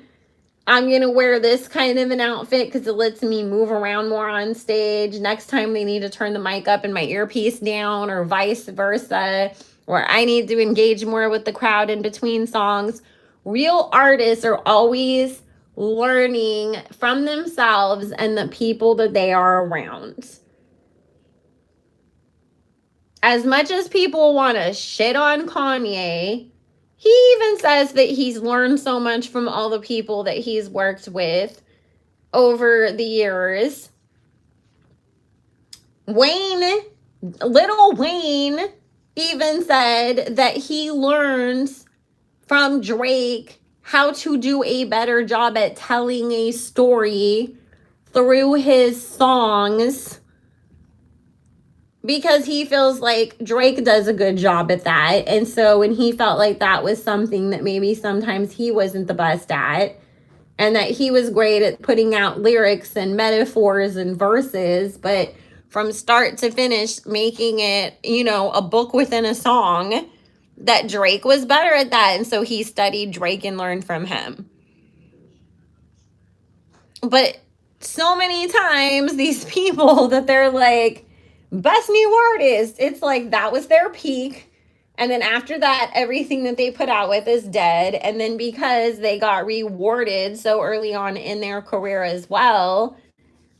I'm going to wear this kind of an outfit because it lets me move around more on stage. Next time they need to turn the mic up and my earpiece down, or vice versa, or I need to engage more with the crowd in between songs. Real artists are always learning from themselves and the people that they are around. As much as people want to shit on Kanye, he even says that he's learned so much from all the people that he's worked with over the years. Little Wayne even said that he learns from Drake how to do a better job at telling a story through his songs, because he feels like Drake does a good job at that. And so when he felt like that was something that maybe sometimes he wasn't the best at, and that he was great at putting out lyrics and metaphors and verses, but from start to finish, making it, you know, a book within a song, that Drake was better at that. And so he studied Drake and learned from him. But so many times, these people that they're like, best new artist, it's like that was their peak. And then after that, everything that they put out with is dead. And then because they got rewarded so early on in their career as well,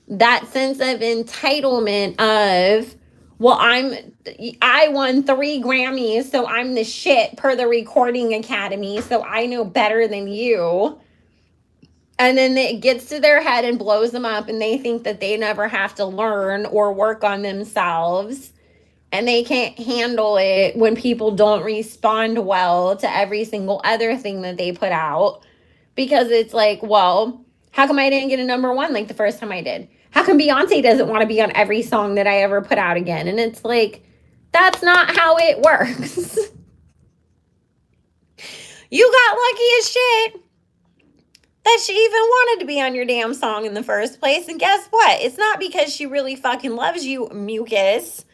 that sense of entitlement of, well, I won 3 Grammys, so I'm the shit per the Recording Academy, so I know better than you. And then it gets to their head and blows them up, and they think that they never have to learn or work on themselves. And they can't handle it when people don't respond well to every single other thing that they put out. Because it's like, well, how come I didn't get a #1 like the first time I did? How come Beyonce doesn't want to be on every song that I ever put out again? And it's like, that's not how it works. You got lucky as shit that she even wanted to be on your damn song in the first place. And guess what? It's not because she really fucking loves you, mucus.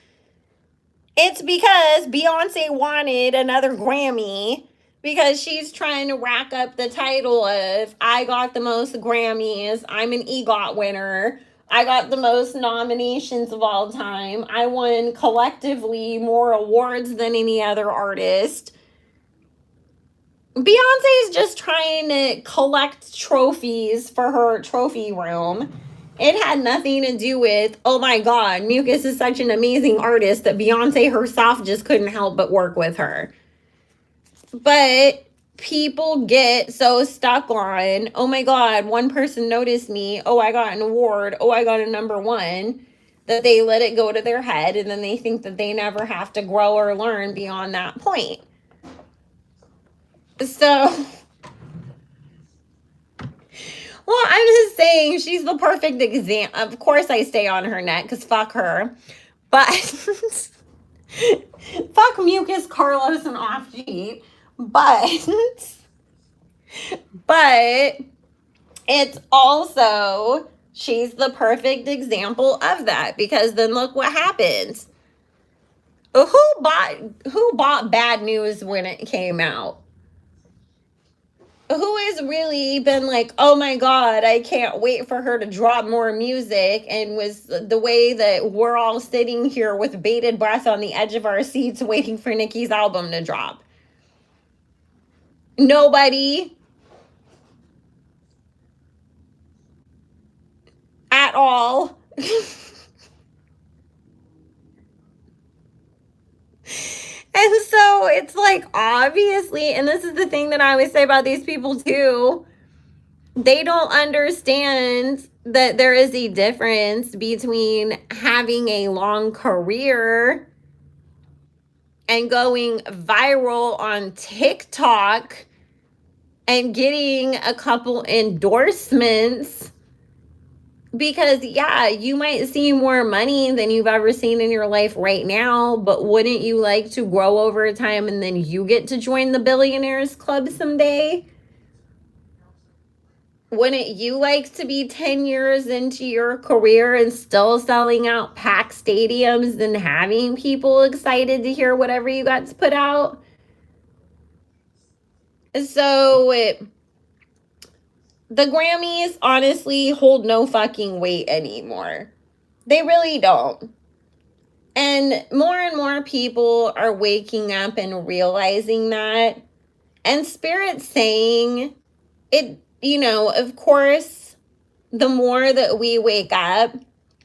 It's because Beyonce wanted another Grammy because she's trying to rack up the title of, I got the most Grammys, I'm an EGOT winner, I got the most nominations of all time, I won collectively more awards than any other artist. Beyonce is just trying to collect trophies for her trophy room. It had nothing to do with, oh my God, Mucus is such an amazing artist that Beyonce herself just couldn't help but work with her. But people get so stuck on, oh my God, one person noticed me, oh, I got an award, oh, I got a #1, that they let it go to their head, and then they think that they never have to grow or learn beyond that point. So, well, I'm just saying she's the perfect example. Of course I stay on her neck because fuck her. But fuck Mucus, Carlos, and Offbeat. But it's also, she's the perfect example of that, because then look what happens. Who bought Bad News when it came out? Who has really been like, oh my God, I can't wait for her to drop more music, and was the way that we're all sitting here with bated breath on the edge of our seats waiting for Nicki's album to drop? Nobody. At all. And so it's like, obviously, and this is the thing that I always say about these people too, they don't understand that there is a difference between having a long career and going viral on TikTok and getting a couple endorsements. Because, yeah, you might see more money than you've ever seen in your life right now, but wouldn't you like to grow over time and then you get to join the billionaires club someday? Wouldn't you like to be 10 years into your career and still selling out packed stadiums and having people excited to hear whatever you got to put out? So the Grammys honestly hold no fucking weight anymore. They really don't. And more people are waking up and realizing that. And Spirit's saying it, you know, of course, the more that we wake up,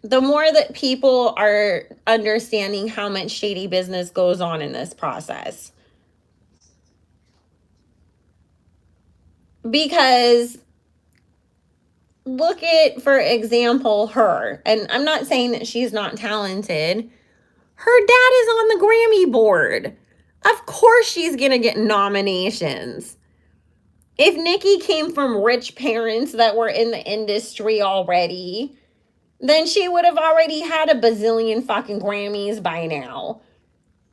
the more that people are understanding how much shady business goes on in this process. Because look at, for example, her. And I'm not saying that she's not talented. Her dad is on the Grammy board. Of course she's going to get nominations. If Nicki came from rich parents that were in the industry already, then she would have already had a bazillion fucking Grammys by now.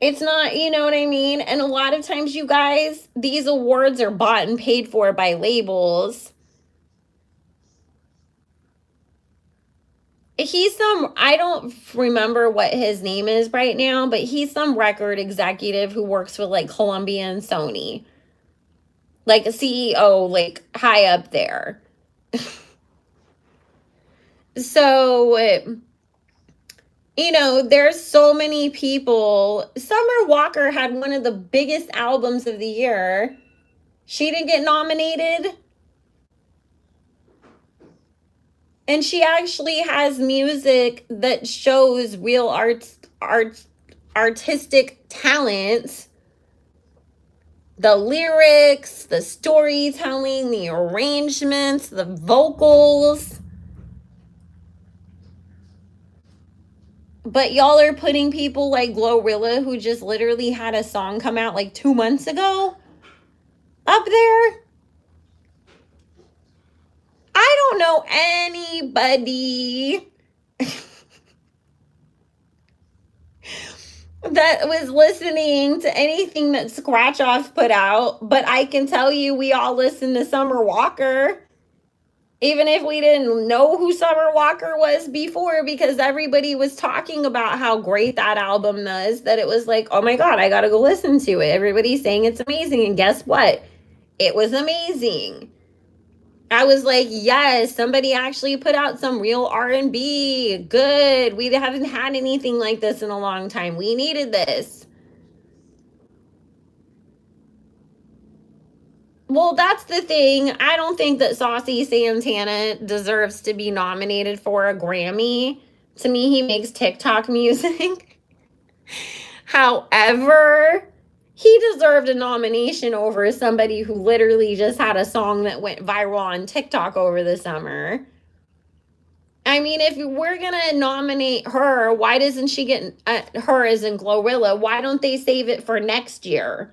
It's not, you know what I mean? And a lot of times, you guys, these awards are bought and paid for by labels. He's I don't remember what his name is right now, but he's some record executive who works with like Columbia and Sony. Like a CEO, like high up there. So, you know, there's so many people. Summer Walker had one of the biggest albums of the year. She didn't get nominated. And she actually has music that shows real artistic talents. The lyrics, the storytelling, the arrangements, the vocals. But y'all are putting people like GloRilla, who just literally had a song come out like 2 months ago, up there. I don't know anybody that was listening to anything that Scratch Off put out, but I can tell you we all listened to Summer Walker. Even if we didn't know who Summer Walker was before, because everybody was talking about how great that album was, that it was like, oh my God, I gotta go listen to it. Everybody's saying it's amazing. And guess what? It was amazing. I was like, yes, somebody actually put out some real R&B. Good. We haven't had anything like this in a long time. We needed this. Well, that's the thing. I don't think that Saucy Santana deserves to be nominated for a Grammy. To me, he makes TikTok music. However, he deserved a nomination over somebody who literally just had a song that went viral on TikTok over the summer. I mean, if we're going to nominate her, why doesn't she get her as in GloRilla? Why don't they save it for next year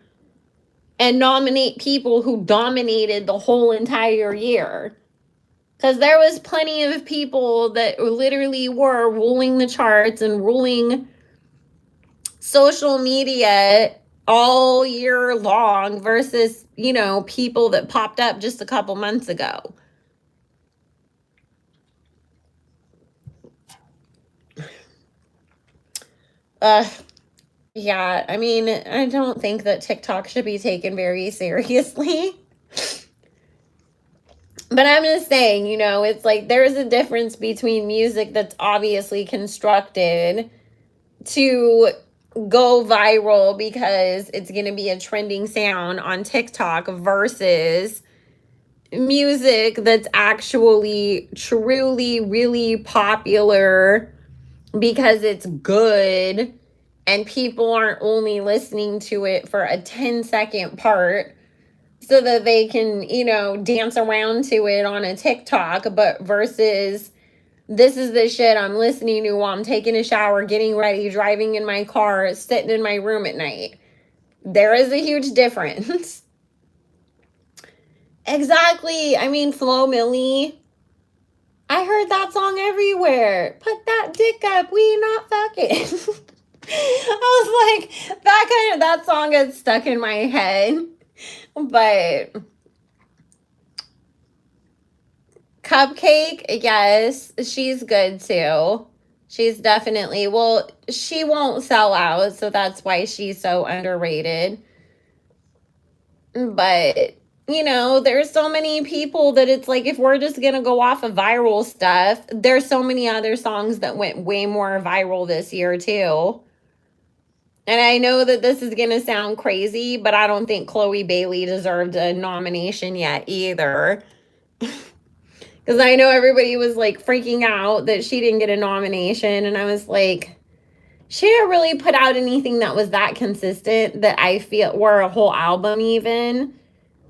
and nominate people who dominated the whole entire year? Because there was plenty of people that literally were ruling the charts and ruling social media all year long versus, you know, people that popped up just a couple months ago. Yeah, I mean, I don't think that TikTok should be taken very seriously. But I'm just saying, you know, it's like there's a difference between music that's obviously constructed to go viral because it's going to be a trending sound on TikTok versus music that's actually truly really popular because it's good and people aren't only listening to it for a 10-second part so that they can, you know, dance around to it on a TikTok, but versus this is the shit I'm listening to while I'm taking a shower, getting ready, driving in my car, sitting in my room at night. There is a huge difference. Exactly. I mean, Flo Milli, I heard that song everywhere. Put that dick up, we not fucking. I was like, that song gets stuck in my head. But Cupcake, yes, she's good too. She's definitely, well, she won't sell out, so that's why she's so underrated. But, you know, there's so many people that it's like, if we're just going to go off of viral stuff, there's so many other songs that went way more viral this year too. And I know that this is going to sound crazy, but I don't think Chloe Bailey deserved a nomination yet either. Because I know everybody was like freaking out that she didn't get a nomination. And I was like, she didn't really put out anything that was that consistent that I feel, or a whole album even,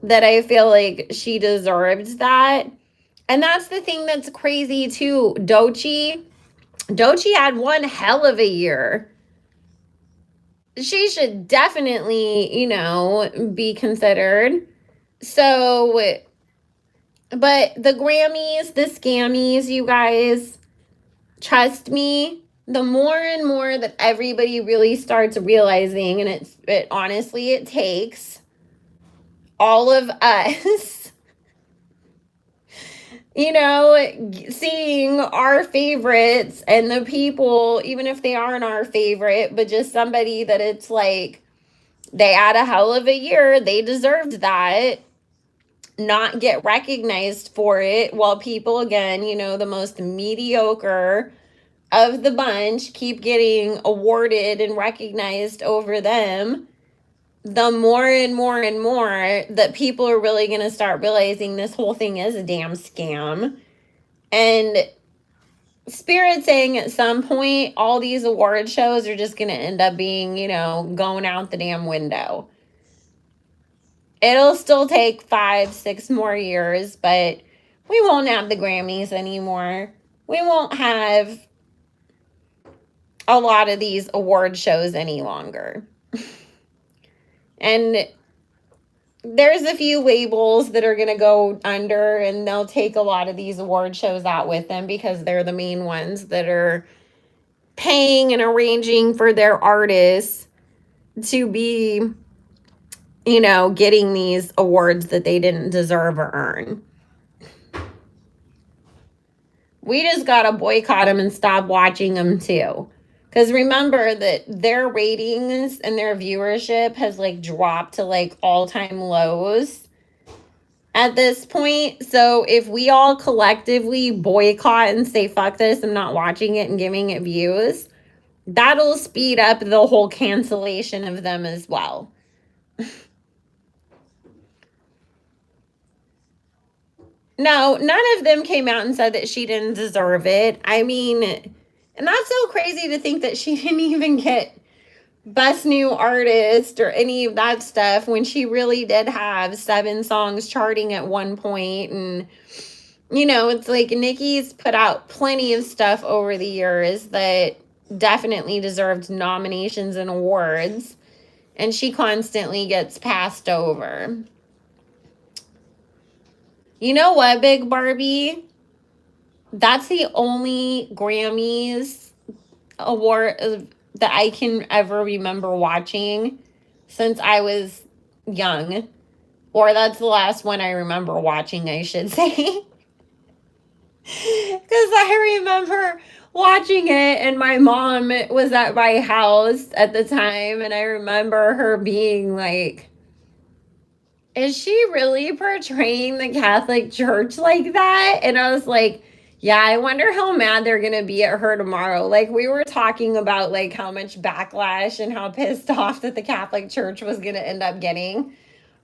that I feel like she deserved that. And that's the thing that's crazy too. Doechii had one hell of a year. She should definitely, you know, be considered. So, but the Grammys, the scammies, you guys, trust me, the more and more that everybody really starts realizing, and it honestly, it takes all of us, you know, seeing our favorites and the people, even if they aren't our favorite, but just somebody that it's like, they had a hell of a year, they deserved that, not get recognized for it, while people, again, you know, the most mediocre of the bunch keep getting awarded and recognized over them. The more and more and more that people are really going to start realizing this whole thing is a damn scam. And Spirit saying at some point all these award shows are just going to end up being, you know, going out the damn window. It'll still take 5-6 more years, but we won't have the Grammys anymore. We won't have a lot of these award shows any longer. And there's a few labels that are going to go under, and they'll take a lot of these award shows out with them because they're the main ones that are paying and arranging for their artists to be, you know, getting these awards that they didn't deserve or earn. We just got to boycott them and stop watching them too. Because remember that their ratings and their viewership has like dropped to like all-time lows at this point. So if we all collectively boycott and say, fuck this, I'm not watching it and giving it views, that'll speed up the whole cancellation of them as well. No, none of them came out and said that she didn't deserve it. I mean, and that's so crazy to think that she didn't even get Best New Artist or any of that stuff when she really did have 7 songs charting at one point. And, you know, it's like Nicki's put out plenty of stuff over the years that definitely deserved nominations and awards. And she constantly gets passed over. You know what, Big Barbie? That's the only Grammys award that I can ever remember watching since I was young. Or that's the last one I remember watching, I should say. Because I remember watching it, and my mom was at my house at the time, and I remember her being like, is she really portraying the Catholic Church like that? And I was like, yeah, I wonder how mad they're going to be at her tomorrow. Like, we were talking about, like, how much backlash and how pissed off that the Catholic Church was going to end up getting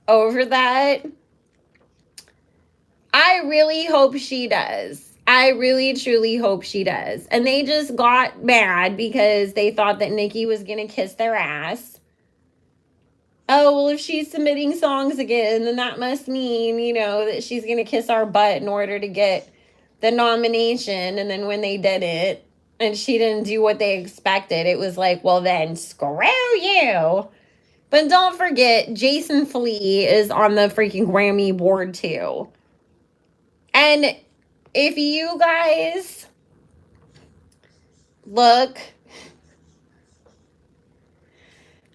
over that. I really hope she does. I really, truly hope she does. And they just got mad because they thought that Nicki was going to kiss their ass. Oh, well, if she's submitting songs again, then that must mean, you know, that she's going to kiss our butt in order to get the nomination. And then when they did it and she didn't do what they expected, it was like, well, then screw you. But don't forget, Jason Flea is on the freaking Grammy board too. And if you guys look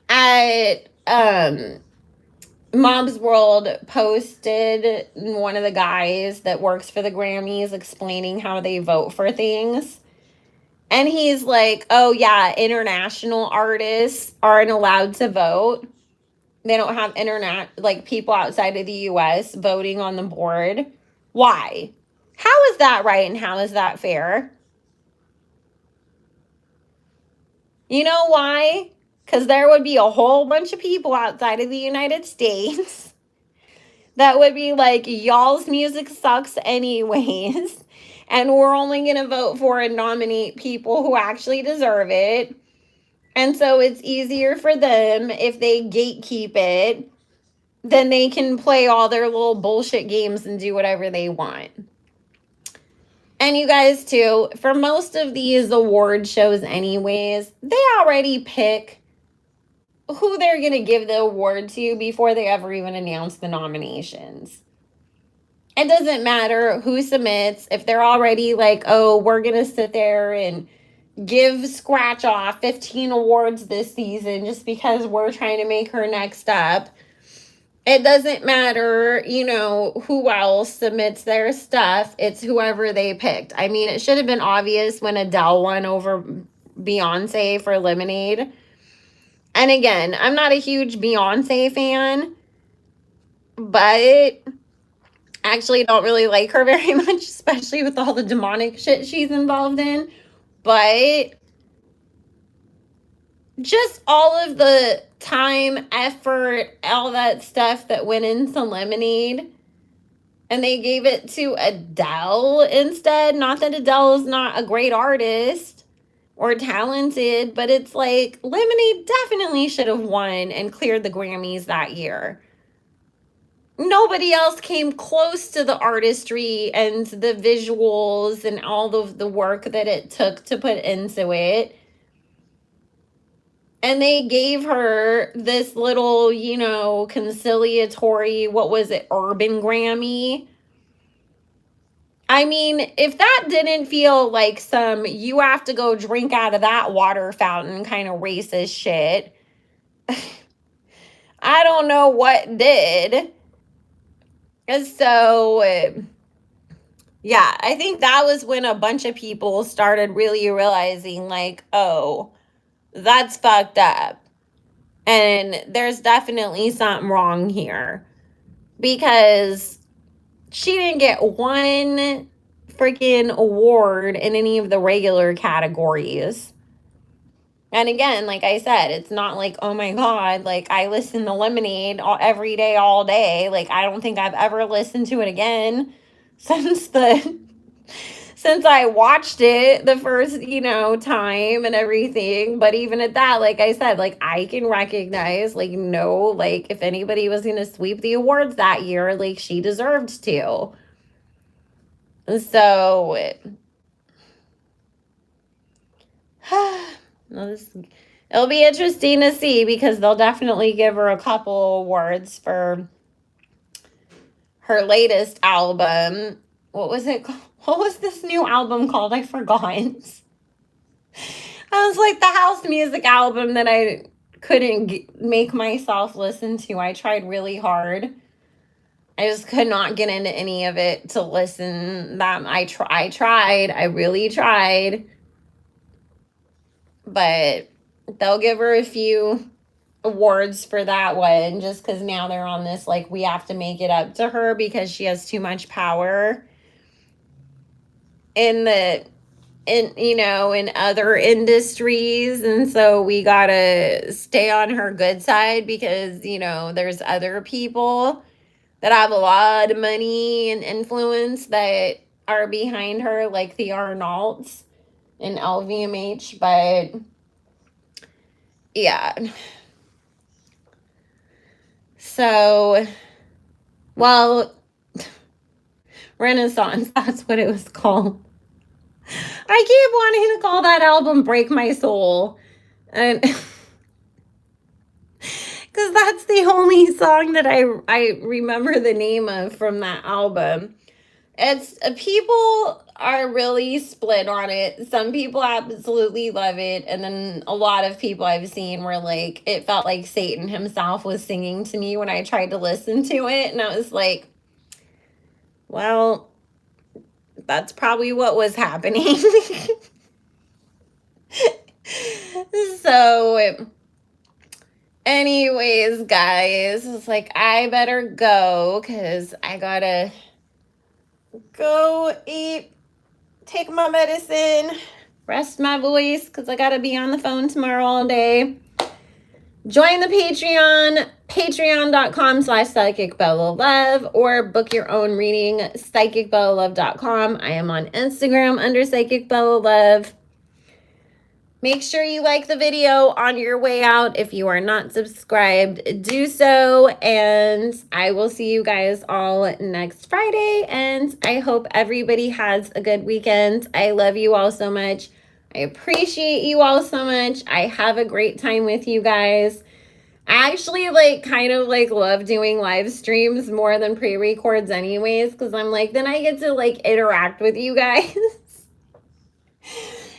at Mob's World posted one of the guys that works for the Grammys explaining how they vote for things. And he's like, oh yeah, international artists aren't allowed to vote. They don't have like people outside of the US voting on the board. Why? How is that right and how is that fair? You know why? Because there would be a whole bunch of people outside of the United States that would be like, y'all's music sucks anyways. And we're only going to vote for and nominate people who actually deserve it. And so it's easier for them if they gatekeep it. Then they can play all their little bullshit games and do whatever they want. And you guys too, for most of these award shows anyways, they already pick who they're going to give the award to before they ever even announce the nominations. It doesn't matter who submits. If they're already like, oh, we're going to sit there and give scratch off 15 awards this season just because we're trying to make her next up. It doesn't matter, you know, who else submits their stuff. It's whoever they picked. I mean, it should have been obvious when Adele won over Beyonce for Lemonade. And again, I'm not a huge Beyonce fan, but actually don't really like her very much, especially with all the demonic shit she's involved in. But just all of the time, effort, all that stuff that went into Lemonade, and they gave it to Adele instead. Not that Adele is not a great artist or talented, but it's like Lemonade definitely should have won and cleared the Grammys that year. Nobody else came close to the artistry and the visuals and all of the work that it took to put into it. And they gave her this little, you know, conciliatory, what was it, urban Grammy. I mean, if that didn't feel like some, you have to go drink out of that water fountain kind of racist shit, I don't know what did. And so, yeah, I think that was when a bunch of people started really realizing, like, oh, that's fucked up. And there's definitely something wrong here. Because she didn't get one freaking award in any of the regular categories. And again, like I said, it's not like, oh my God, like I listen to Lemonade every day, all day. Like I don't think I've ever listened to it again since I watched it the first, you know, time and everything. But even at that, like I said, like I can recognize, like, no, like if anybody was going to sweep the awards that year, like she deserved to. So it'll be interesting to see because they'll definitely give her a couple awards for her latest album. What was it called? What was this new album called? I forgot. I was like the house music album that I couldn't make myself listen to. I tried really hard. I just could not get into any of it to listen. I tried. I really tried. But they'll give her a few awards for that one just because now they're on this, like, we have to make it up to her because she has too much power in other industries, and so we gotta stay on her good side because, you know, there's other people that have a lot of money and influence that are behind her, like the Arnolds and LVMH. But yeah, so, well, Renaissance, that's what it was called. I keep wanting to call that album Break My Soul. And because that's the only song that I remember the name of from that album. It's people are really split on it. Some people absolutely love it, and then a lot of people I've seen were like, it felt like Satan himself was singing to me when I tried to listen to it, and I was like, well, that's probably what was happening. So anyways, guys, it's like I better go because I gotta go eat, take my medicine, rest my voice because I gotta be on the phone tomorrow all day. Join the Patreon, patreon.com/psychicbellalove, or book your own reading, psychicbellalove.com. I am on Instagram under psychicbellalove. Make sure you like the video on your way out. If you are not subscribed, do so. And I will see you guys all next Friday. And I hope everybody has a good weekend. I love you all so much. I appreciate you all so much. I have a great time with you guys. I actually like kind of like love doing live streams more than pre-records anyways, because I'm like, then I get to like interact with you guys.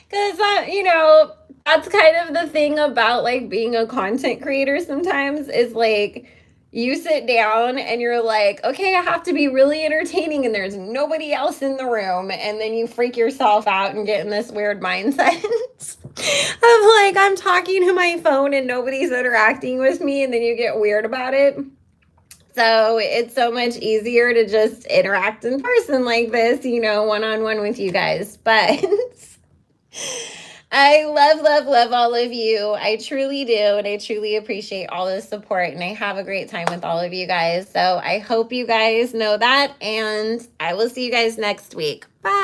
Because, you know, that's kind of the thing about like being a content creator sometimes is like you sit down and you're like, okay, I have to be really entertaining and there's nobody else in the room. And then you freak yourself out and get in this weird mindset of like, I'm talking to my phone and nobody's interacting with me. And then you get weird about it. So it's so much easier to just interact in person like this, you know, one-on-one with you guys. But I love all of you. I truly do. And I truly appreciate all the support. And I have a great time with all of you guys. So I hope you guys know that. And I will see you guys next week. Bye.